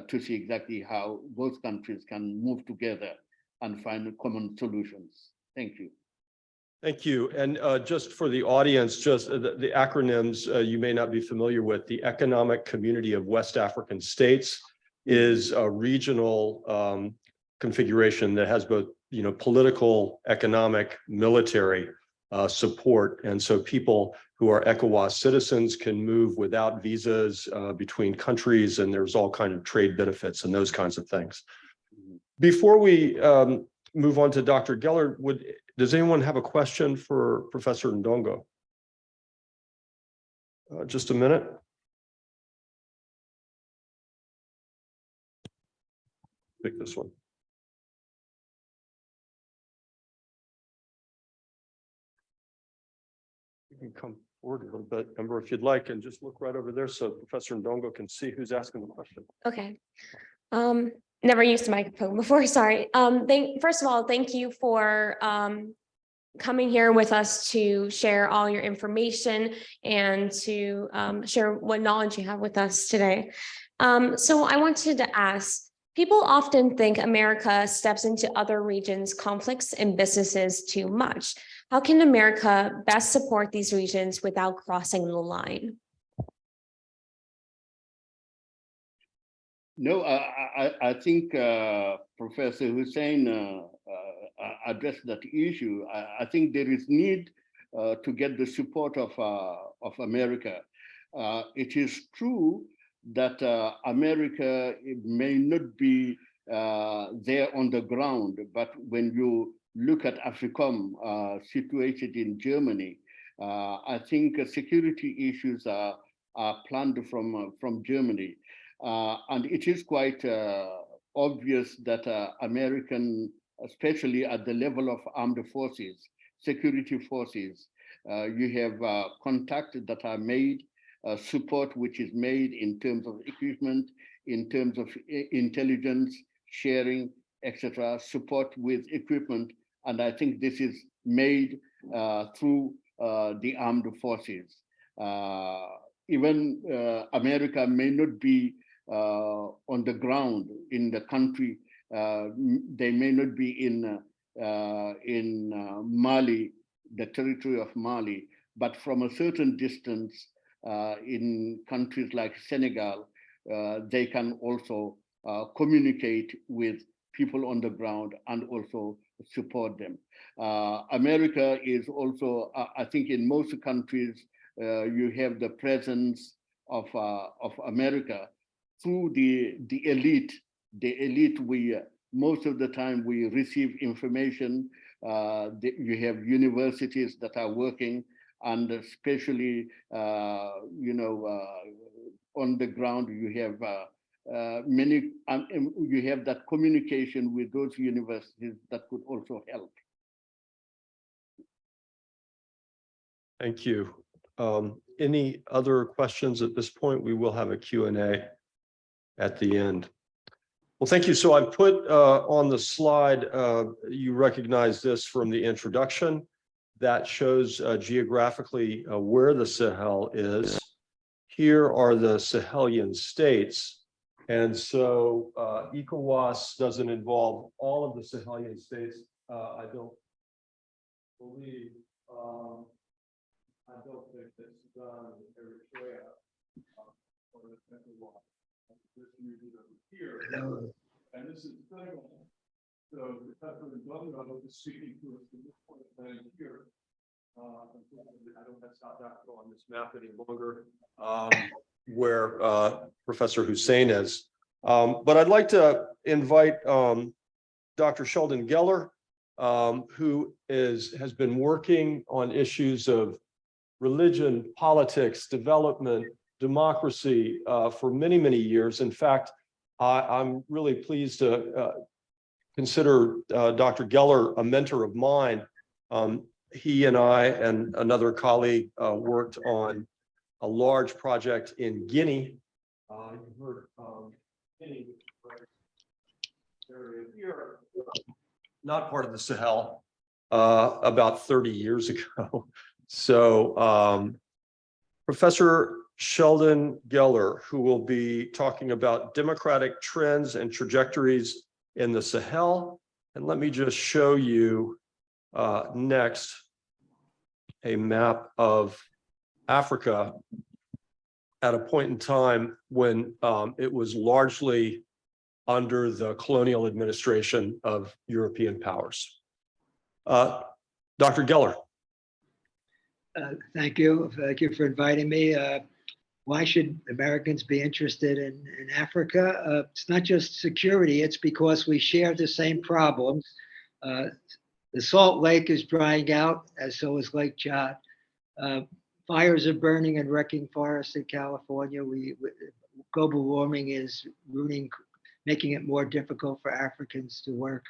to see exactly how both countries can move together and find common solutions. Thank you. Thank you. And just for the audience, just the acronyms you may not be familiar with, the Economic Community of West African States is a regional configuration that has both political, economic, military support. And so people who are ECOWAS citizens can move without visas between countries, and there's all kinds of trade benefits and those kinds of things. Before we move on to Dr. Gellar, does anyone have a question for Professor Ndongo? Just a minute. Pick this one. You can come forward a little bit, Amber, if you'd like, and just look right over there so Professor Ndongo can see who's asking the question. Okay. Never used a microphone before, sorry. First of all, thank you for coming here with us to share all your information and to share what knowledge you have with us today. So I wanted to ask, people often think America steps into other regions' conflicts and businesses too much. How can America best support these regions without crossing the line? No, I think Professor Hussein addressed that issue. I think there is need to get the support of America. It is true that America may not be there on the ground, but when you look at AFRICOM situated in Germany, I think security issues are planned from Germany. And it is quite obvious that American, especially at the level of armed forces, security forces, you have contacts that are made, support which is made in terms of equipment, in terms of intelligence sharing, etc., support with equipment. And I think this is made through the armed forces. Even America may not be on the ground in the country. They may not be in Mali, the territory of Mali, but from a certain distance in countries like Senegal, they can also communicate with people on the ground and also support them. America is also, I think in most countries, you have the presence of America through the elite. The elite, most of the time we receive information. You have universities that are working, and especially on the ground you have you have that communication with those universities that could also help. Thank you. Any other questions at this point? We will have a Q&A at the end. Well, thank you. So I put on the slide, you recognize this from the introduction, that shows geographically where the Sahel is. Here are the Sahelian states. And so ECOWAS doesn't involve all of the Sahelian states. I don't believe, I don't think that's done in Eritrea or the Senegal. This region over here, and this is Senegal. So Professor Ndongo is speaking to us from this point of time here. Unfortunately, I don't have South Africa on this map any longer, where Professor Hussein is. But I'd like to invite Dr. Sheldon Gellar, who has been working on issues of religion, politics, development, democracy for many, many years. In fact, I'm really pleased to consider Dr. Gellar a mentor of mine. He and I and another colleague worked on a large project in Guinea. You heard Guinea, area here, not part of the Sahel, about 30 years ago. So Professor Sheldon Gellar, who will be talking about democratic trends and trajectories in the Sahel. And let me just show you next a map of Africa at a point in time when it was largely under the colonial administration of European powers. Dr. Gellar. Thank you. Thank you for inviting me. Why should Americans be interested in Africa? It's not just security, it's because we share the same problems. The Salt Lake is drying out, as so is Lake Chad. Fires are burning and wrecking forests in California. Global warming is making it more difficult for Africans to work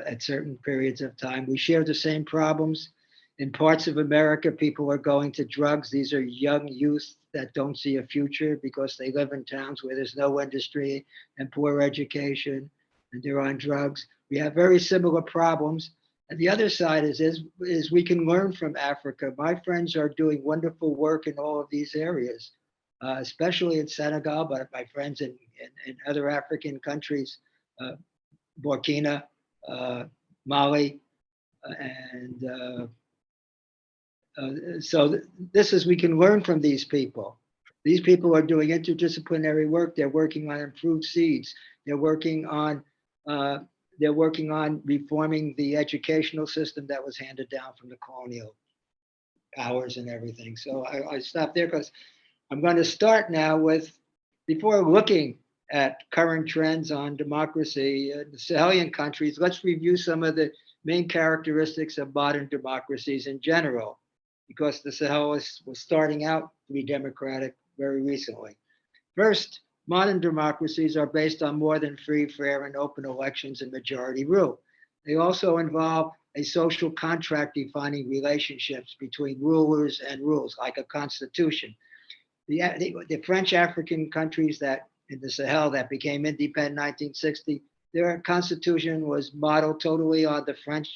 at certain periods of time. We share the same problems. In parts of America, people are going to drugs. These are young youth that don't see a future because they live in towns where there's no industry and poor education, and they're on drugs. We have very similar problems. And the other side is we can learn from Africa. My friends are doing wonderful work in all of these areas, especially in Senegal, but my friends in other African countries, Burkina, Mali, and so this is, we can learn from these people. These people are doing interdisciplinary work. They're working on improved seeds. They're working on reforming the educational system that was handed down from the colonial powers and everything. So I stopped there because I'm going to start now with, before looking at current trends on democracy in the Sahelian countries, let's review some of the main characteristics of modern democracies in general, because the Sahel was starting out to be democratic very recently. First, modern democracies are based on more than free, fair, and open elections and majority rule. They also involve a social contract defining relationships between rulers and rules, like a constitution. The French African countries that in the Sahel that became independent in 1960, their constitution was modeled totally on the French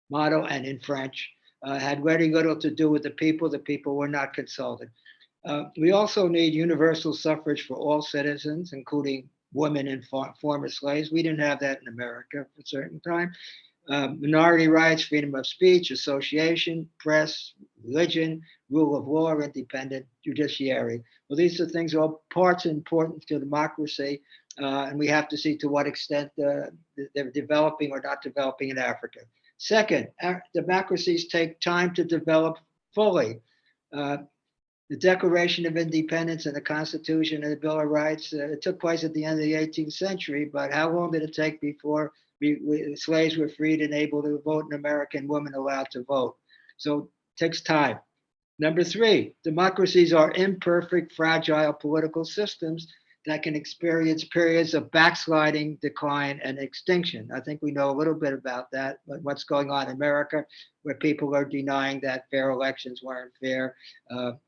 model and in French. Had very little to do with the people. The people were not consulted. We also need universal suffrage for all citizens, including women and former slaves. We didn't have that in America for a certain time. Minority rights, freedom of speech, association, press, religion, rule of law, independent judiciary. Well, these are things, all parts important to democracy, and we have to see to what extent they're developing or not developing in Africa. Second, democracies take time to develop fully. The Declaration of Independence and the Constitution and the Bill of Rights, it took place at the end of the 18th century, but how long did it take before slaves were freed and able to vote in America and women allowed to vote? So it takes time. Number three, democracies are imperfect, fragile political systems that can experience periods of backsliding, decline, and extinction. I think we know a little bit about that, but what's going on in America, where people are denying that fair elections weren't fair,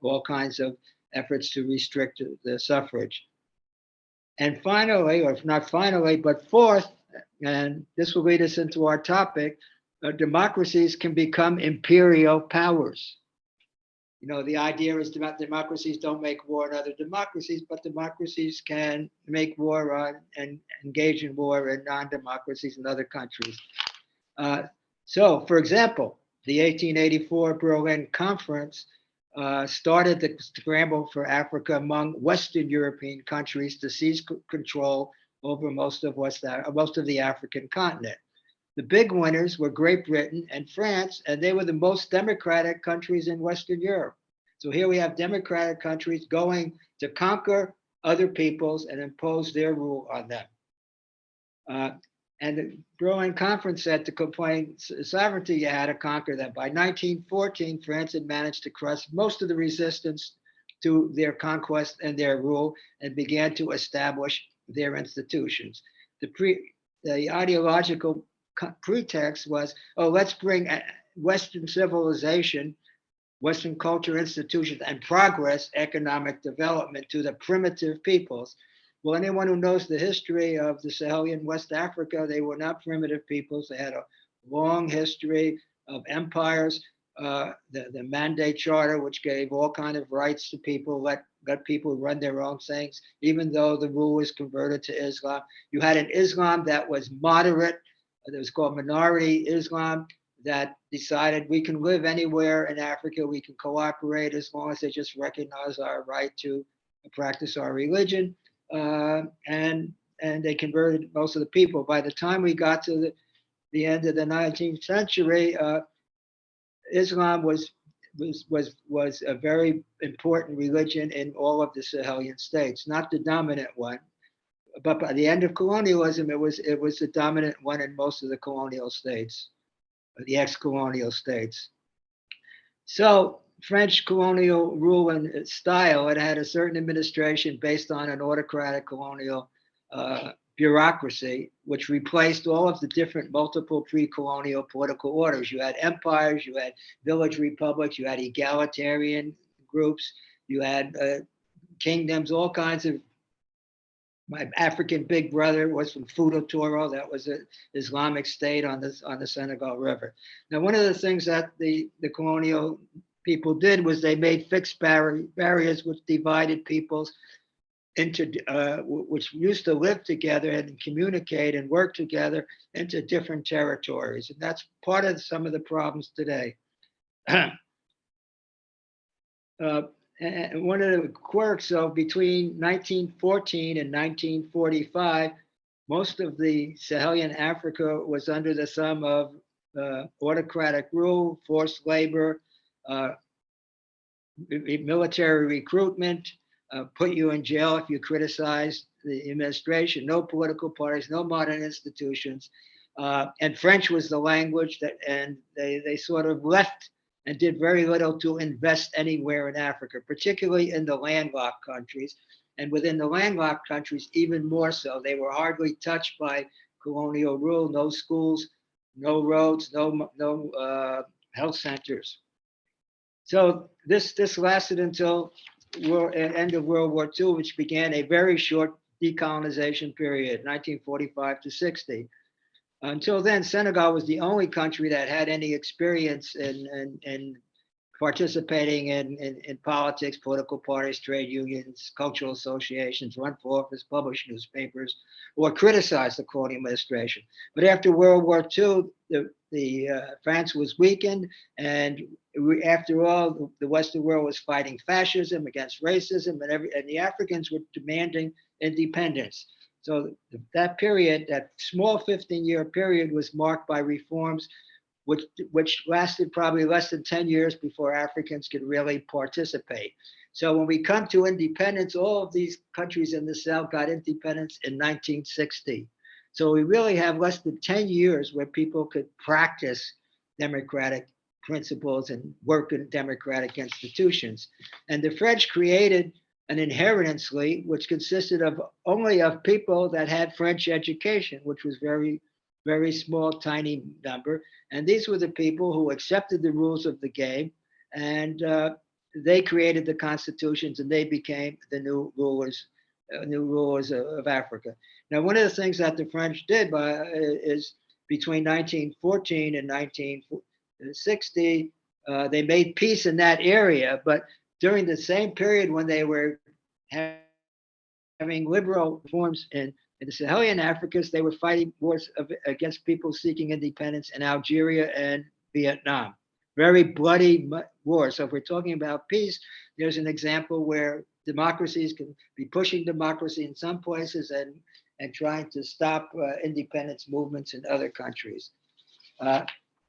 all kinds of efforts to restrict the suffrage. And finally, or not finally, but fourth, and this will lead us into our topic, democracies can become imperial powers. You know, the idea is that democracies don't make war on other democracies, but democracies can make war on and engage in war in non-democracies in other countries. So, for example, the 1884 Berlin Conference started the scramble for Africa among Western European countries to seize control over most of the African continent. The big winners were Great Britain and France, and they were the most democratic countries in Western Europe. So here we have democratic countries going to conquer other peoples and impose their rule on them. And the Berlin Conference said to complain sovereignty, you had to conquer them. By 1914, France had managed to crush most of the resistance to their conquest and their rule and began to establish their institutions. The ideological pretext was, oh, let's bring Western civilization, Western culture, institutions, and progress, economic development to the primitive peoples. Well, anyone who knows the history of the Sahelian West Africa, they were not primitive peoples. They had a long history of empires. The Mandate Charter, which gave all kinds of rights to people, let people run their own things, even though the rule was converted to Islam. You had an Islam that was moderate. It was called minority Islam, that decided we can live anywhere in Africa. We can cooperate as long as they just recognize our right to practice our religion. And they converted most of the people. By the time we got to the end of the 19th century, Islam was a very important religion in all of the Sahelian states, not the dominant one. But by the end of colonialism, it was the dominant one in most of the colonial states, the ex-colonial states. So French colonial rule and style, it had a certain administration based on an autocratic colonial bureaucracy, which replaced all of the different multiple pre-colonial political orders. You had empires, you had village republics, you had egalitarian groups, you had kingdoms, all kinds of. My African big brother was from Futa Toro. That was an Islamic state on the Senegal River. Now, one of the things that the colonial people did was they made fixed barriers which divided peoples into, which used to live together and communicate and work together, into different territories. And that's part of some of the problems today. And one of the quirks, so between 1914 and 1945, most of the Sahelian Africa was under the thumb of autocratic rule, forced labor, military recruitment, put you in jail if you criticized the administration, no political parties, no modern institutions. And French was the language that, and they sort of left and did very little to invest anywhere in Africa, particularly in the landlocked countries. And within the landlocked countries, even more so. They were hardly touched by colonial rule, no schools, no roads, no health centers. So this lasted until end of World War II, which began a very short decolonization period, 1945 to 60. Until then, Senegal was the only country that had any experience in participating in politics, political parties, trade unions, cultural associations, run for office, publish newspapers, or criticize the colonial administration. But after World War II, France was weakened, and after all, the Western world was fighting fascism, against racism, and the Africans were demanding independence. So that period, that small 15-year period, was marked by reforms which lasted probably less than 10 years before Africans could really participate. So when we come to independence, all of these countries in the South got independence in 1960. So we really have less than 10 years where people could practice democratic principles and work in democratic institutions. And the French created an inheritance league, which consisted of only of people that had French education, which was very, very small, tiny number. And these were the people who accepted the rules of the game, and they created the constitutions, and they became the new rulers of Africa. Now, one of the things that the French did is between 1914 and 1960, they made peace in that area, but during the same period when they were having liberal reforms in the Sahelian Africas, they were fighting wars against people seeking independence in Algeria and Vietnam. Very bloody wars. So if we're talking about peace, there's an example where democracies can be pushing democracy in some places and and trying to stop independence movements in other countries.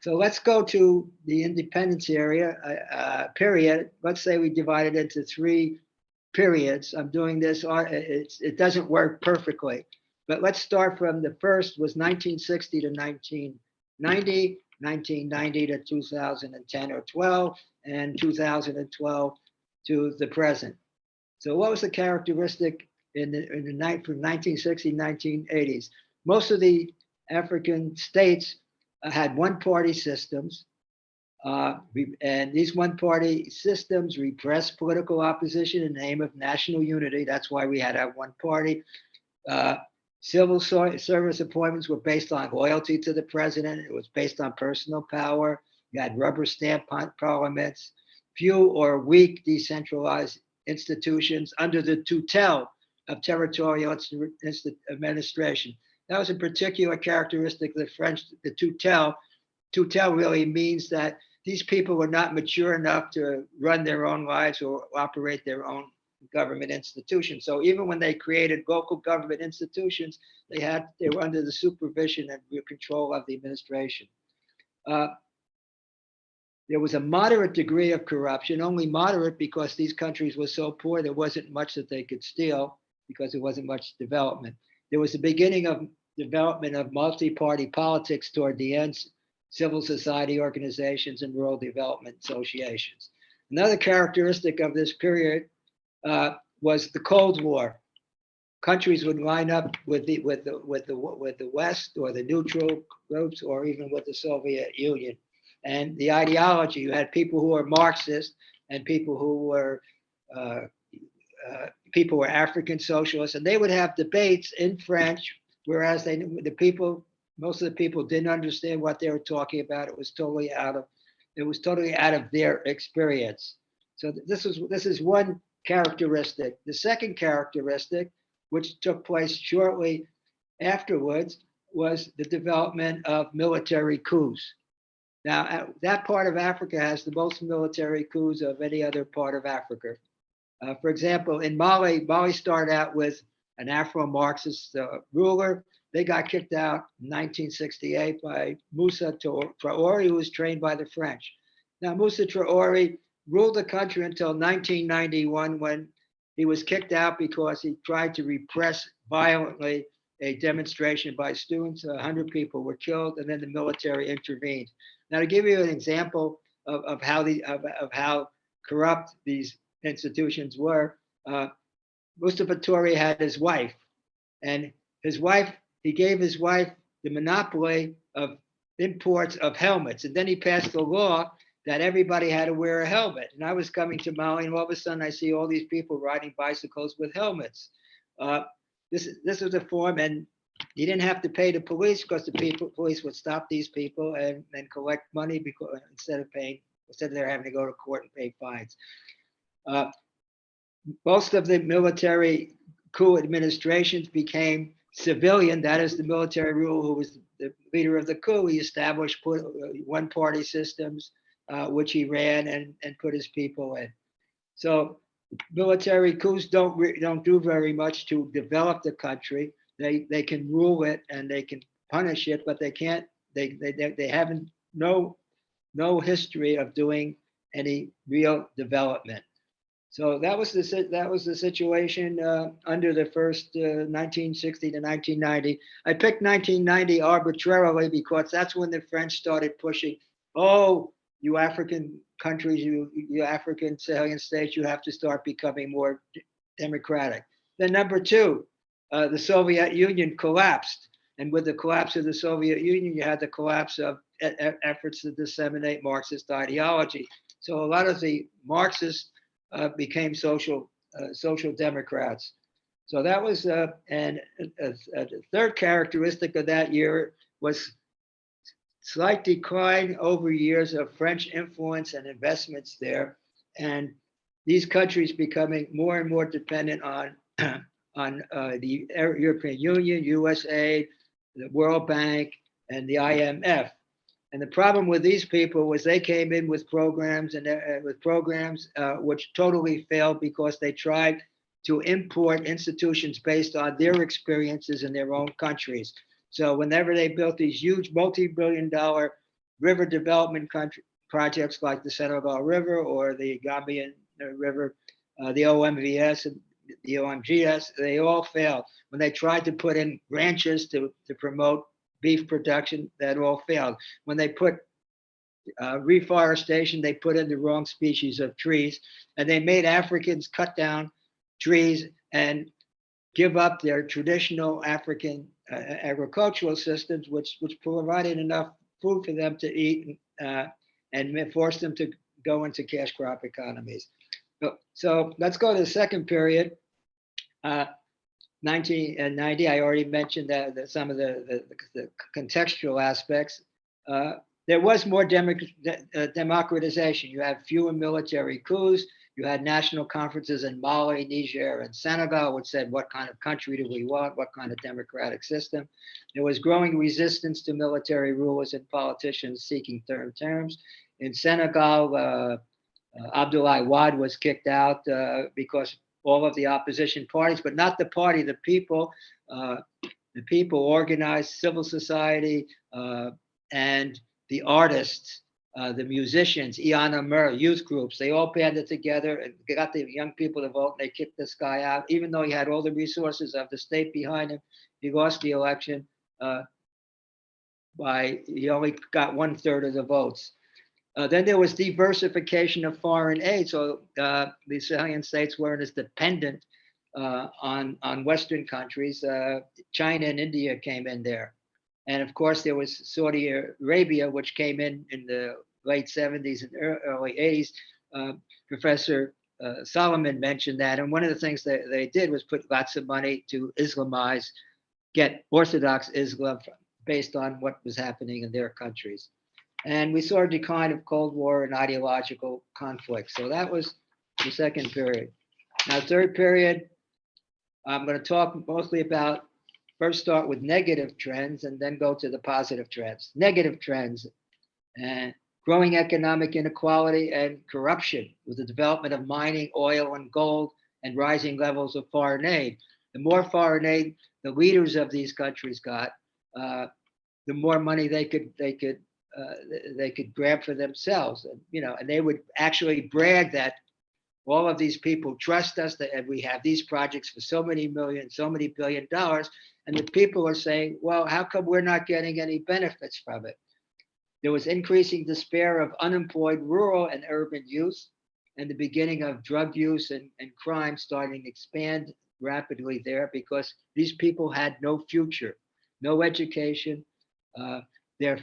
So let's go to the independence area period. Let's say we divide it into 3 periods. I'm doing this, it doesn't work perfectly, but let's start from the first was 1960 to 1990, 1990 to 2010 or 12, and 2012 to the present. So what was the characteristic in the night from 1960 1980s? Most of the African states had one-party systems, and these one-party systems repressed political opposition in the name of national unity. That's why we had our one party. Civil service appointments were based on loyalty to the president. It was based on personal power. You had rubber stamp parliaments, few or weak decentralized institutions under the tutela of territorial administration. That was a particular characteristic of the French, the tutela. Tutela really means that these people were not mature enough to run their own lives or operate their own government institutions. So even when they created local government institutions, they were under the supervision and control of the administration. There was a moderate degree of corruption, only moderate because these countries were so poor, there wasn't much that they could steal because there wasn't much development. There was the beginning of development of multi-party politics toward the end, civil society organizations and rural development associations. Another characteristic of this period was the Cold War. Countries would line up with the West or the neutral groups or even with the Soviet Union. And the ideology, you had people who were Marxist and people who were African socialists, and they would have debates in French, whereas most of the people didn't understand what they were talking about. It was totally out of their experience. So this is one characteristic. The second characteristic, which took place shortly afterwards, was the development of military coups. Now, that part of Africa has the most military coups of any other part of Africa. For example, in Mali started out with an Afro-Marxist ruler. They got kicked out in 1968 by Moussa Traoré, who was trained by the French. Now, Moussa Traoré ruled the country until 1991 when he was kicked out because he tried to repress violently a demonstration by students. 100 people were killed, and then the military intervened. Now, to give you an example of how corrupt these institutions were, Mustafa Touré had his wife, and he gave his wife the monopoly of imports of helmets, and then he passed a law that everybody had to wear a helmet. And I was coming to Mali, and all of a sudden I see all these people riding bicycles with helmets. This was a form, and you didn't have to pay the police because the police would stop these people and collect money because instead of their having to go to court and pay fines. Most of the military coup administrations became civilian. That is the military rule who was the leader of the coup. He established one-party systems, which he ran and put his people in. So military coups don't do very much to develop the country. They can rule it and they can punish it, but they can't. They haven't no history of doing any real development. So that was the situation under the first 1960 to 1990. I picked 1990 arbitrarily because that's when the French started pushing, oh, you African countries, you African Sahelian states, you have to start becoming more democratic. Then number two, the Soviet Union collapsed. And with the collapse of the Soviet Union, you had the collapse of efforts to disseminate Marxist ideology. So a lot of the Marxists became social democrats. So that was, and a third characteristic of that year was slight decline over years of French influence and investments there. And these countries becoming more and more dependent on the European Union, USA, the World Bank, and the IMF. And the problem with these people was they came in with programs which totally failed because they tried to import institutions based on their experiences in their own countries. So whenever they built these huge multi-billion-dollar river development projects like the Senegal River or the Gambian River, the OMVS and the OMGS, they all failed. When they tried to put in ranches to promote beef production, that all failed. When they put reforestation, they put in the wrong species of trees, and they made Africans cut down trees and give up their traditional African agricultural systems, which provided enough food for them to eat and forced them to go into cash crop economies. So let's go to the second period. 1990, I already mentioned that some of the contextual aspects. There was more democratization. You had fewer military coups. You had national conferences in Mali, Niger, and Senegal, which said, what kind of country do we want? What kind of democratic system? There was growing resistance to military rulers and politicians seeking third terms. In Senegal, Abdoulaye Wade was kicked out because all of the opposition parties, but not the party, the people organized civil society and the artists, the musicians, Iana Mur, youth groups, they all banded together and got the young people to vote. And they kicked this guy out, even though he had all the resources of the state behind him. He lost the election he only got 1/3 of the votes. Then there was diversification of foreign aid. So the Sahelian states weren't as dependent on Western countries. China and India came in there. And of course, there was Saudi Arabia, which came in the late 70s and early 80s. Professor Solomon mentioned that. And one of the things that they did was put lots of money to Islamize, get Orthodox Islam based on what was happening in their countries. And we saw a decline of Cold War and ideological conflict. So that was the second period. Now, third period, I'm going to talk mostly about, first start with negative trends and then go to the positive trends. Negative trends, and growing economic inequality and corruption with the development of mining, oil, and gold, and rising levels of foreign aid. The more foreign aid the leaders of these countries got, the more money they could grab for themselves, and they would actually brag that all of these people trust us, that we have these projects for so many million, so many $1 billion, and the people are saying, well, how come we're not getting any benefits from it? There was increasing despair of unemployed rural and urban youth, and the beginning of drug use and crime starting to expand rapidly there because these people had no future, no education. Their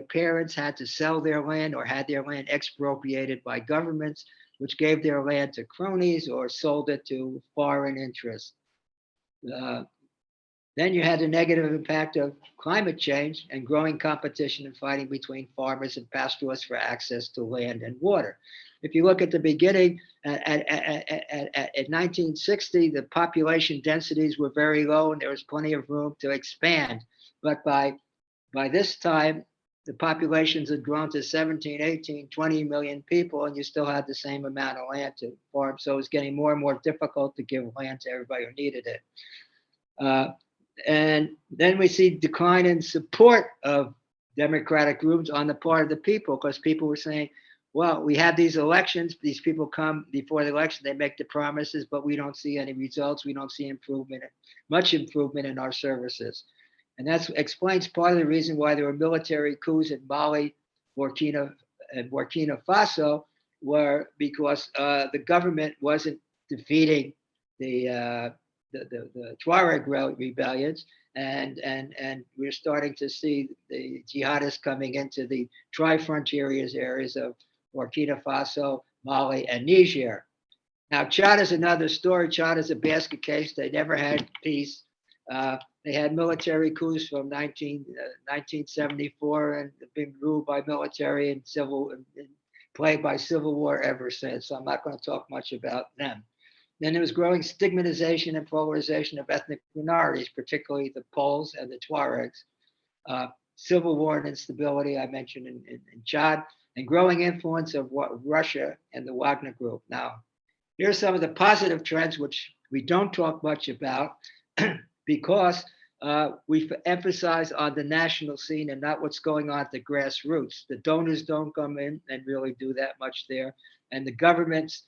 parents had to sell their land or had their land expropriated by governments, which gave their land to cronies or sold it to foreign interests. Then you had the negative impact of climate change and growing competition and fighting between farmers and pastoralists for access to land and water. If you look at the beginning, at 1960, the population densities were very low and there was plenty of room to expand. But by this time, the populations had grown to 17, 18, 20 million people, and you still had the same amount of land to farm. So it was getting more and more difficult to give land to everybody who needed it. And then we see decline in support of democratic groups on the part of the people, because people were saying, well, we have these elections, these people come before the election, they make the promises, but we don't see any results. We don't see much improvement in our services. And that explains part of the reason why there were military coups in Mali, Burkina Faso, were because the government wasn't defeating the Tuareg rebellions, and we're starting to see the jihadists coming into the tri-frontier areas of Burkina Faso, Mali, and Niger. Now, Chad is another story. Chad is a basket case. They never had peace. They had military coups from 1974 and been ruled by military and plagued by civil war ever since. So I'm not going to talk much about them. Then there was growing stigmatization and polarization of ethnic minorities, particularly the Poles and the Tuaregs. Civil war and instability, I mentioned in Chad, and growing influence of Russia and the Wagner group. Now, Here's some of the positive trends, which we don't talk much about because we emphasize on the national scene and not what's going on at the grassroots. The donors don't come in and really do that much there. And the governments,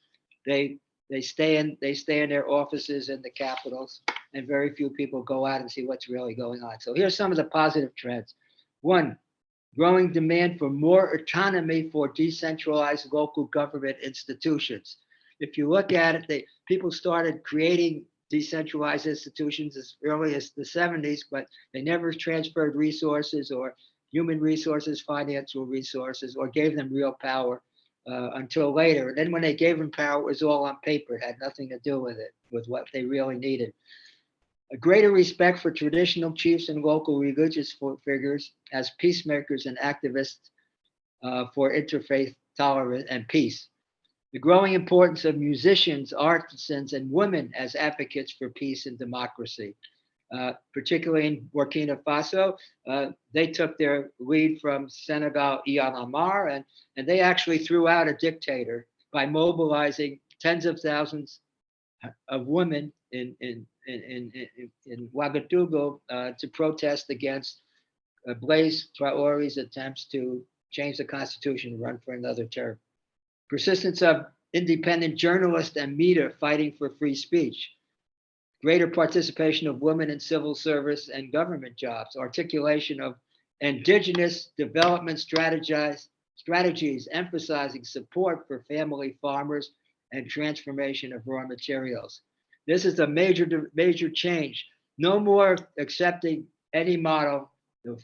they stay in their offices in the capitals, and very few people go out and see what's really going on. So here's some of the positive trends. One, growing demand for more autonomy for decentralized local government institutions. If you look at it, people started creating decentralized institutions as early as the 70s, but they never transferred resources or human resources, financial resources, or gave them real power until later. And then when they gave them power, it was all on paper. It had nothing to do with it, with what they really needed. A greater respect for traditional chiefs and local religious figures as peacemakers and activists for interfaith tolerance and peace. The growing importance of musicians, artisans, and women as advocates for peace and democracy, particularly in Burkina Faso. They took their lead from Senegal, Oumar, and they actually threw out a dictator by mobilizing tens of thousands of women in Ouagadougou to protest against Blaise Traore's attempts to change the constitution and run for another term. Persistence of independent journalists and media fighting for free speech. Greater participation of women in civil service and government jobs. Articulation of indigenous development strategies emphasizing support for family farmers and transformation of raw materials. This is a major change. No more accepting any model, the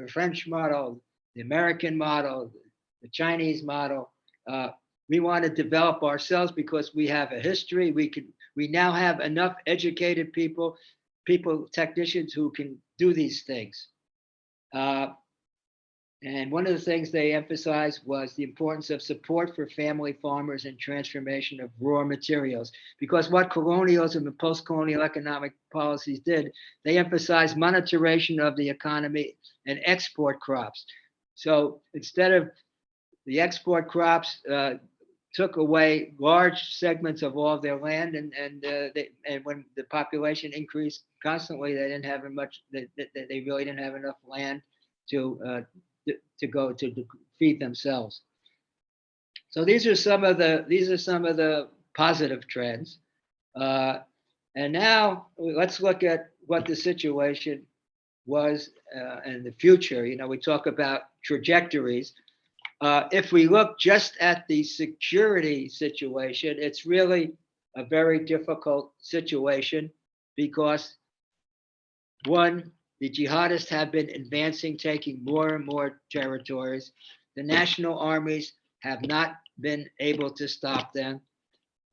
French model, the American model, the Chinese model. We want to develop ourselves because we have a history. We now have enough educated people, technicians who can do these things. And one of the things they emphasized was the importance of support for family farmers and transformation of raw materials. Because what colonialism and post-colonial economic policies did, they emphasized monetization of the economy and export crops. So instead of the export crops, took away large segments of all their land, and when the population increased constantly, they didn't have much. They really didn't have enough land to go to feed themselves. So these are some of the positive trends. And now let's look at what the situation was in the future. You know, we talk about trajectories. If we look just at the security situation, it's really a very difficult situation because, one, the jihadists have been advancing, taking more and more territories. The national armies have not been able to stop them.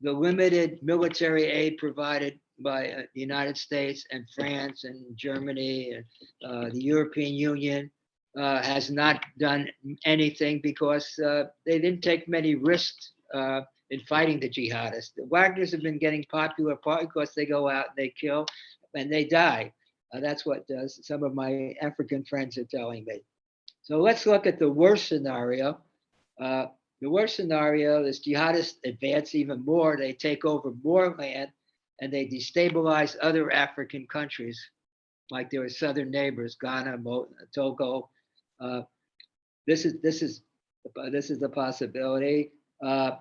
The limited military aid provided by the United States and France and Germany and the European Union has not done anything because they didn't take many risks in fighting the jihadists. The Wagners have been getting popular partly because they go out, they kill, and they die. That's what some of my African friends are telling me. So let's look at the worst scenario. The worst scenario is jihadists advance even more. They take over more land and they destabilize other African countries, like their southern neighbors, Ghana, Togo. This is the possibility. But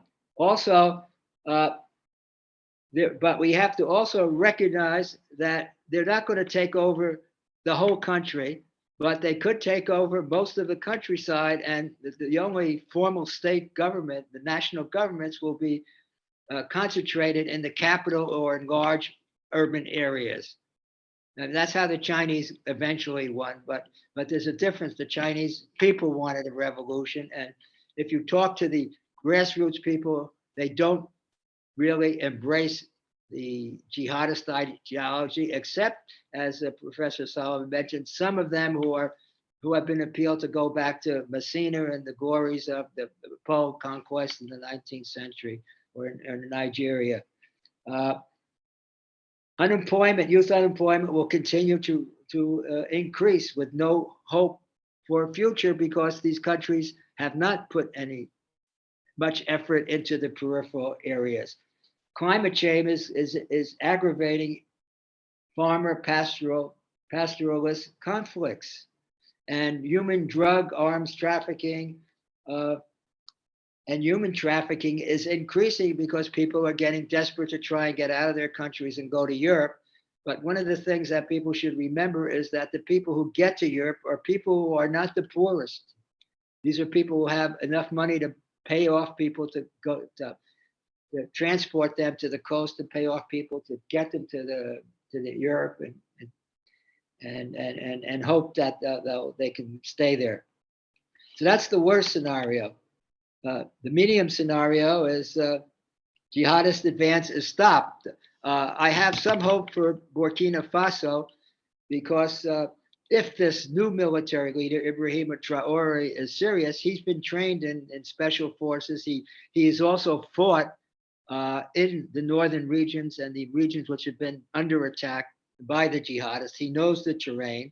we have to also recognize that they're not going to take over the whole country, but they could take over most of the countryside, and the only formal state government, the national governments, will be concentrated in the capital or in large urban areas. And that's how the Chinese eventually won, but there's a difference. The Chinese people wanted a revolution, and if you talk to the grassroots people, they don't really embrace the jihadist ideology, except, as Professor Solomon mentioned, some of them who have been appealed to go back to Messina and the glories of the Pearl conquest in the 19th century, or in Nigeria. Youth unemployment will continue to increase with no hope for a future because these countries have not put much effort into the peripheral areas. climate change is aggravating farmer pastoralist conflicts, and human drug arms trafficking and human trafficking is increasing because people are getting desperate to try and get out of their countries and go to Europe. But one of the things that people should remember is that the people who get to Europe are people who are not the poorest. These are people who have enough money to pay off people to go to transport them to the coast, to pay off people to get them to the Europe and hope that they can stay there. So that's the worst scenario. The medium scenario is jihadist advance is stopped. I have some hope for Burkina Faso because if this new military leader, Ibrahim Traore, is serious, he's been trained in special forces. He has also fought in the northern regions and the regions which have been under attack by the jihadists. He knows the terrain.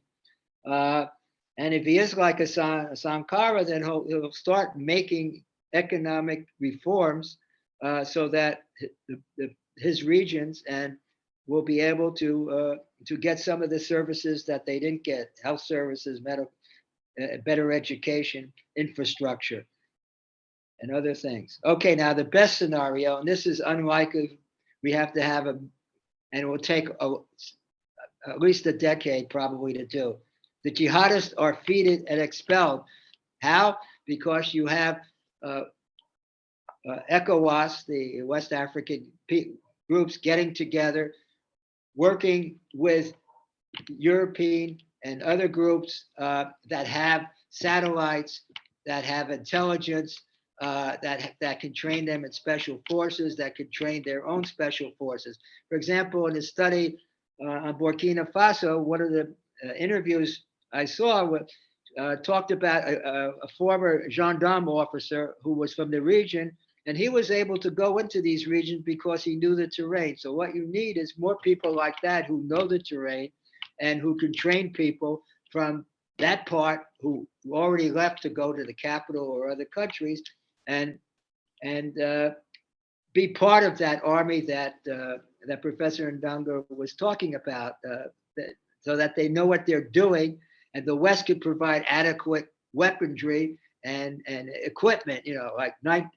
And if he is like a Sankara, then he'll start making economic reforms so that his regions and will be able to get some of the services that they didn't get: health services, medical, better education, infrastructure, and other things. Okay, now the best scenario, and this is unlikely, we have to have and it will take at least a decade probably to do. The jihadists are defeated and expelled. How? Because you have ECOWAS, the West African groups, getting together, working with European and other groups that have satellites, that have intelligence, that can train them in special forces, that can train their own special forces. For example, in a study on Burkina Faso, one of the interviews I saw talked about a former gendarme officer who was from the region, and he was able to go into these regions because he knew the terrain. So what you need is more people like that who know the terrain and who can train people from that part who already left to go to the capital or other countries and be part of that army that that Professor Ndongo was talking about, so that they know what they're doing, and the West could provide adequate weaponry and equipment, like night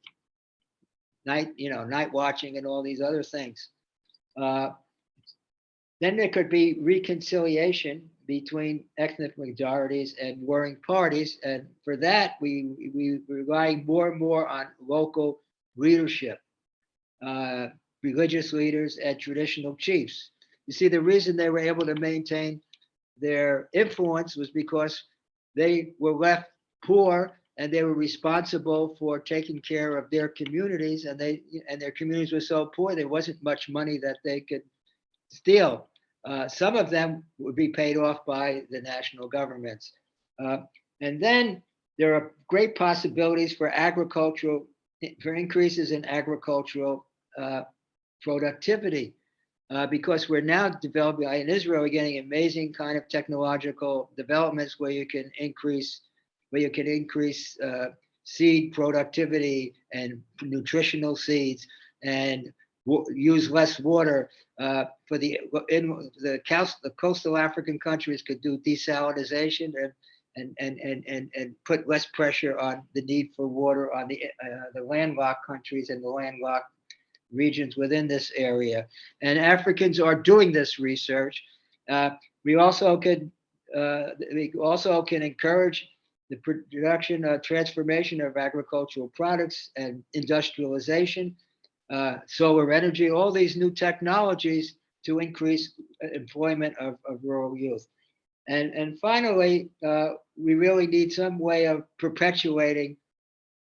watching and all these other things. Then there could be reconciliation between ethnic majorities and warring parties, and for that we rely more and more on local leadership, religious leaders and traditional chiefs. You see, the reason they were able to maintain their influence was because they were left poor and they were responsible for taking care of their communities, and their communities were so poor there wasn't much money that they could steal. Some of them would be paid off by the national governments. And then there are great possibilities for increases in agricultural productivity, because we're now developing, in Israel, we're getting amazing kind of technological developments where you can increase seed productivity and nutritional seeds, and use less water. For the coastal African countries could do desalination and put less pressure on the need for water on the landlocked countries and the landlocked regions within this area. And Africans are doing this research. We also can encourage the production, transformation of agricultural products and industrialization, solar energy, all these new technologies to increase employment of rural youth. And finally, we really need some way of perpetuating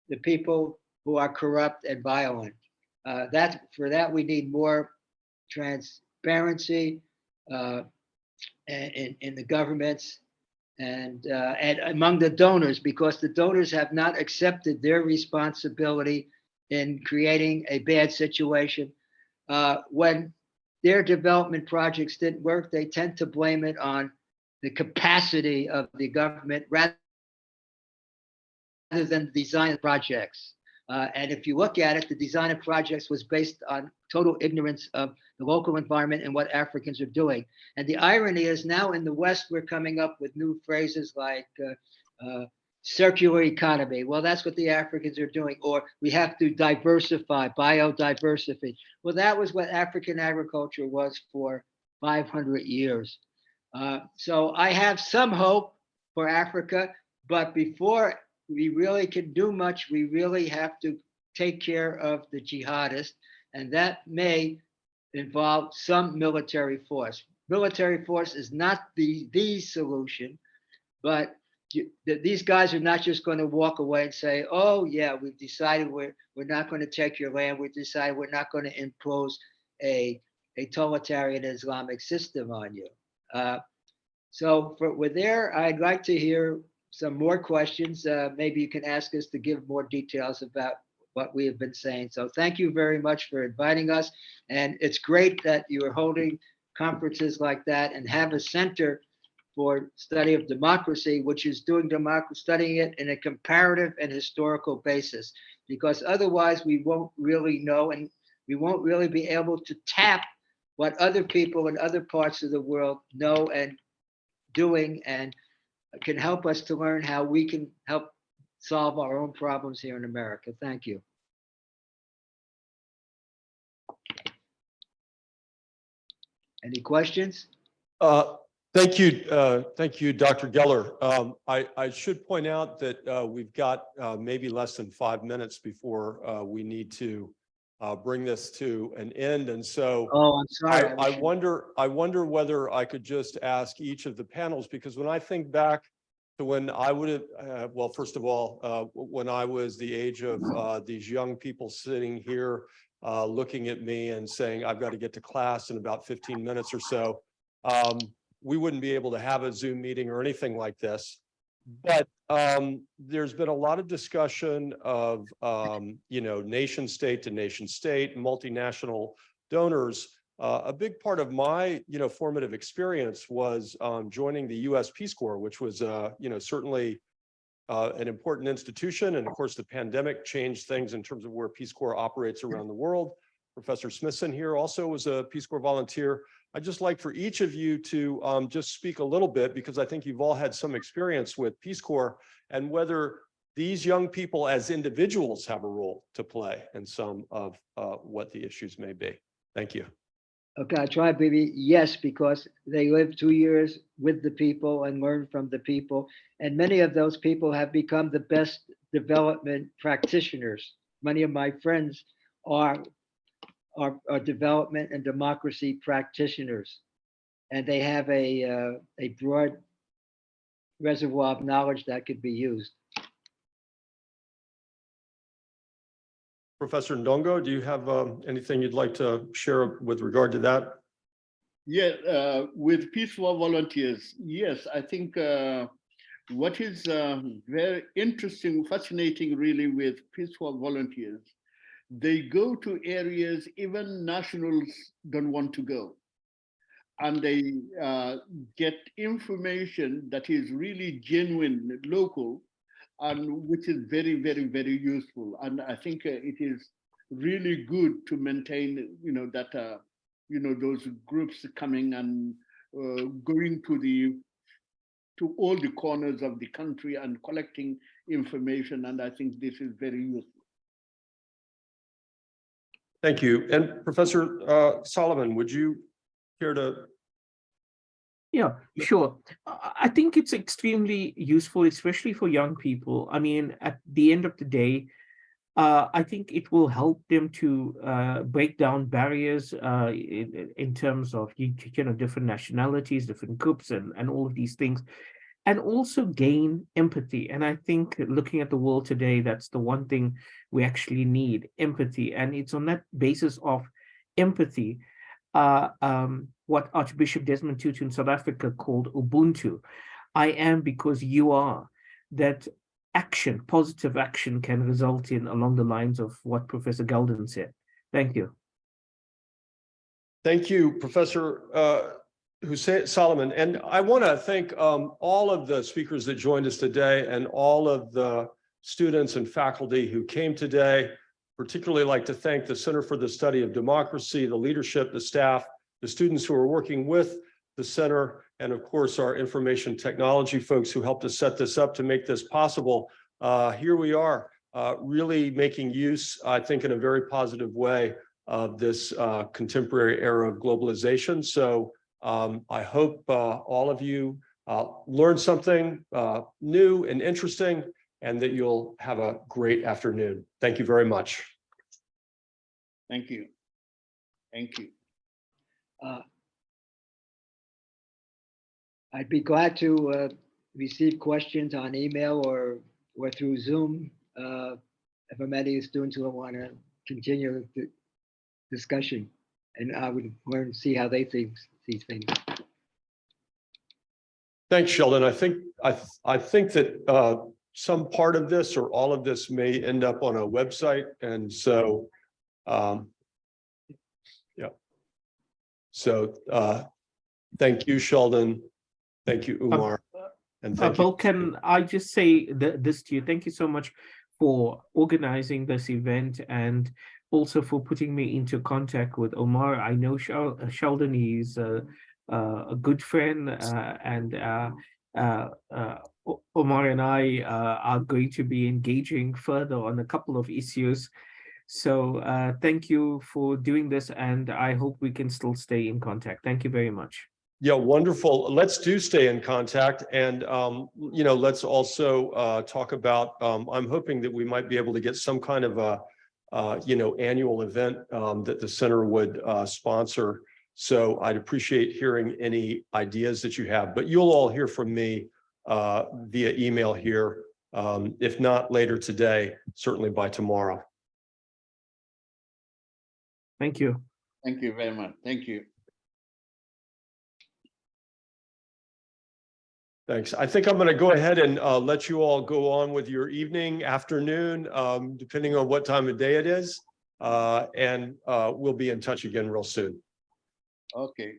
the people who are corrupt and violent. For that, we need more transparency in the governments and among the donors, because the donors have not accepted their responsibility in creating a bad situation. When their development projects didn't work, they tend to blame it on the capacity of the government rather than design projects. And if you look at it, the design of projects was based on total ignorance of the local environment and what Africans are doing. And the irony is now in the West, we're coming up with new phrases like circular economy. Well, that's what the Africans are doing. Or we have to diversify, biodiversity. Well, that was what African agriculture was for 500 years. So I have some hope for Africa, but before we really can do much, we really have to take care of the jihadists, and that may involve some military force. Military force is not the solution, but these guys are not just going to walk away and say, oh yeah, we've decided we're not going to take your land, we've decided we're not going to impose a totalitarian Islamic system on you. So with there, I'd like to hear some more questions. Maybe you can ask us to give more details about what we have been saying. So thank you very much for inviting us. And it's great that you are holding conferences like that and have a center for study of democracy, which is doing studying it in a comparative and historical basis, because otherwise we won't really know, and we won't really be able to tap what other people in other parts of the world know and doing, and can help us to learn how we can help solve our own problems here in America. Thank you. Any questions? Thank you, Dr. Gellar. I should point out that we've got maybe less than 5 minutes before we need to bring this to an end, and so oh, I'm sorry. I wonder whether I could just ask each of the panels, because when I think back to when I would have, well, first of all, when I was the age of these young people sitting here looking at me and saying, I've got to get to class in about 15 minutes or so, we wouldn't be able to have a Zoom meeting or anything like this. But there's been a lot of discussion of, nation state to nation state, multinational donors. A big part of my, formative experience was joining the U.S. Peace Corps, which was, certainly an important institution. And of course, the pandemic changed things in terms of where Peace Corps operates around the world. Professor Smithson here also was a Peace Corps volunteer. I'd just like for each of you to just speak a little bit, because I think you've all had some experience with Peace Corps, and whether these young people as individuals have a role to play in some of what the issues may be. Thank you. Okay, I try, baby. Yes, because they lived 2 years with the people and learned from the people. And many of those people have become the best development practitioners. Many of my friends are development and democracy practitioners. And they have a broad reservoir of knowledge that could be used. Professor Ndongo, do you have anything you'd like to share with regard to that? Yeah, with peaceful volunteers, yes, I think what is very interesting, fascinating really with peaceful volunteers, they go to areas even nationals don't want to go. And they get information that is really genuine, local, and which is very, very, very useful. And I think it is really good to maintain, that, those groups coming and going to all the corners of the country and collecting information. And I think this is very useful. Thank you. And Professor Solomon, would you care to? Yeah, sure. I think it's extremely useful, especially for young people. I mean, at the end of the day, I think it will help them to break down barriers in terms of, different nationalities, different groups, and all of these things, and also gain empathy. And I think looking at the world today, that's the one thing we actually need, empathy. And it's on that basis of empathy what Archbishop Desmond Tutu in South Africa called Ubuntu. I am because you are. That action, positive action, can result in along the lines of what Professor Gellar said. Thank you. Thank you, Professor Hussein Solomon. And I want to thank all of the speakers that joined us today and all of the students and faculty who came today. Particularly like to thank the Center for the Study of Democracy, the leadership, the staff, the students who are working with the center, and of course, our information technology folks who helped us set this up to make this possible. Here we are, really making use, I think, in a very positive way of this contemporary era of globalization. So I hope all of you learned something new and interesting, and that you'll have a great afternoon. Thank you very much. Thank you. Thank you. I'd be glad to receive questions on email or through Zoom if many students will want to continue the discussion, and I would learn to see how they see things. Thanks, Sheldon. I think that some part of this or all of this may end up on a website, and so yeah. So thank you, Sheldon. Thank you, Oumar. And thank Bill, you. can I just say this to you? Thank you so much for organizing this event and also for putting me into contact with Oumar. I know Sheldon is a good friend, and Oumar and I are going to be engaging further on a couple of issues. So thank you for doing this, and I hope we can still stay in contact. Thank you very much. Yeah, wonderful. Let's do stay in contact, and you know, let's also talk about. I'm hoping that we might be able to get some kind of a you know, annual event that the center would sponsor. So I'd appreciate hearing any ideas that you have. But you'll all hear from me via email here, if not later today, certainly by tomorrow. Thank you. Thank you very much. Thank you. Thanks. I think I'm going to go ahead and let you all go on with your evening, afternoon, depending on what time of day it is. And we'll be in touch again real soon. Okay.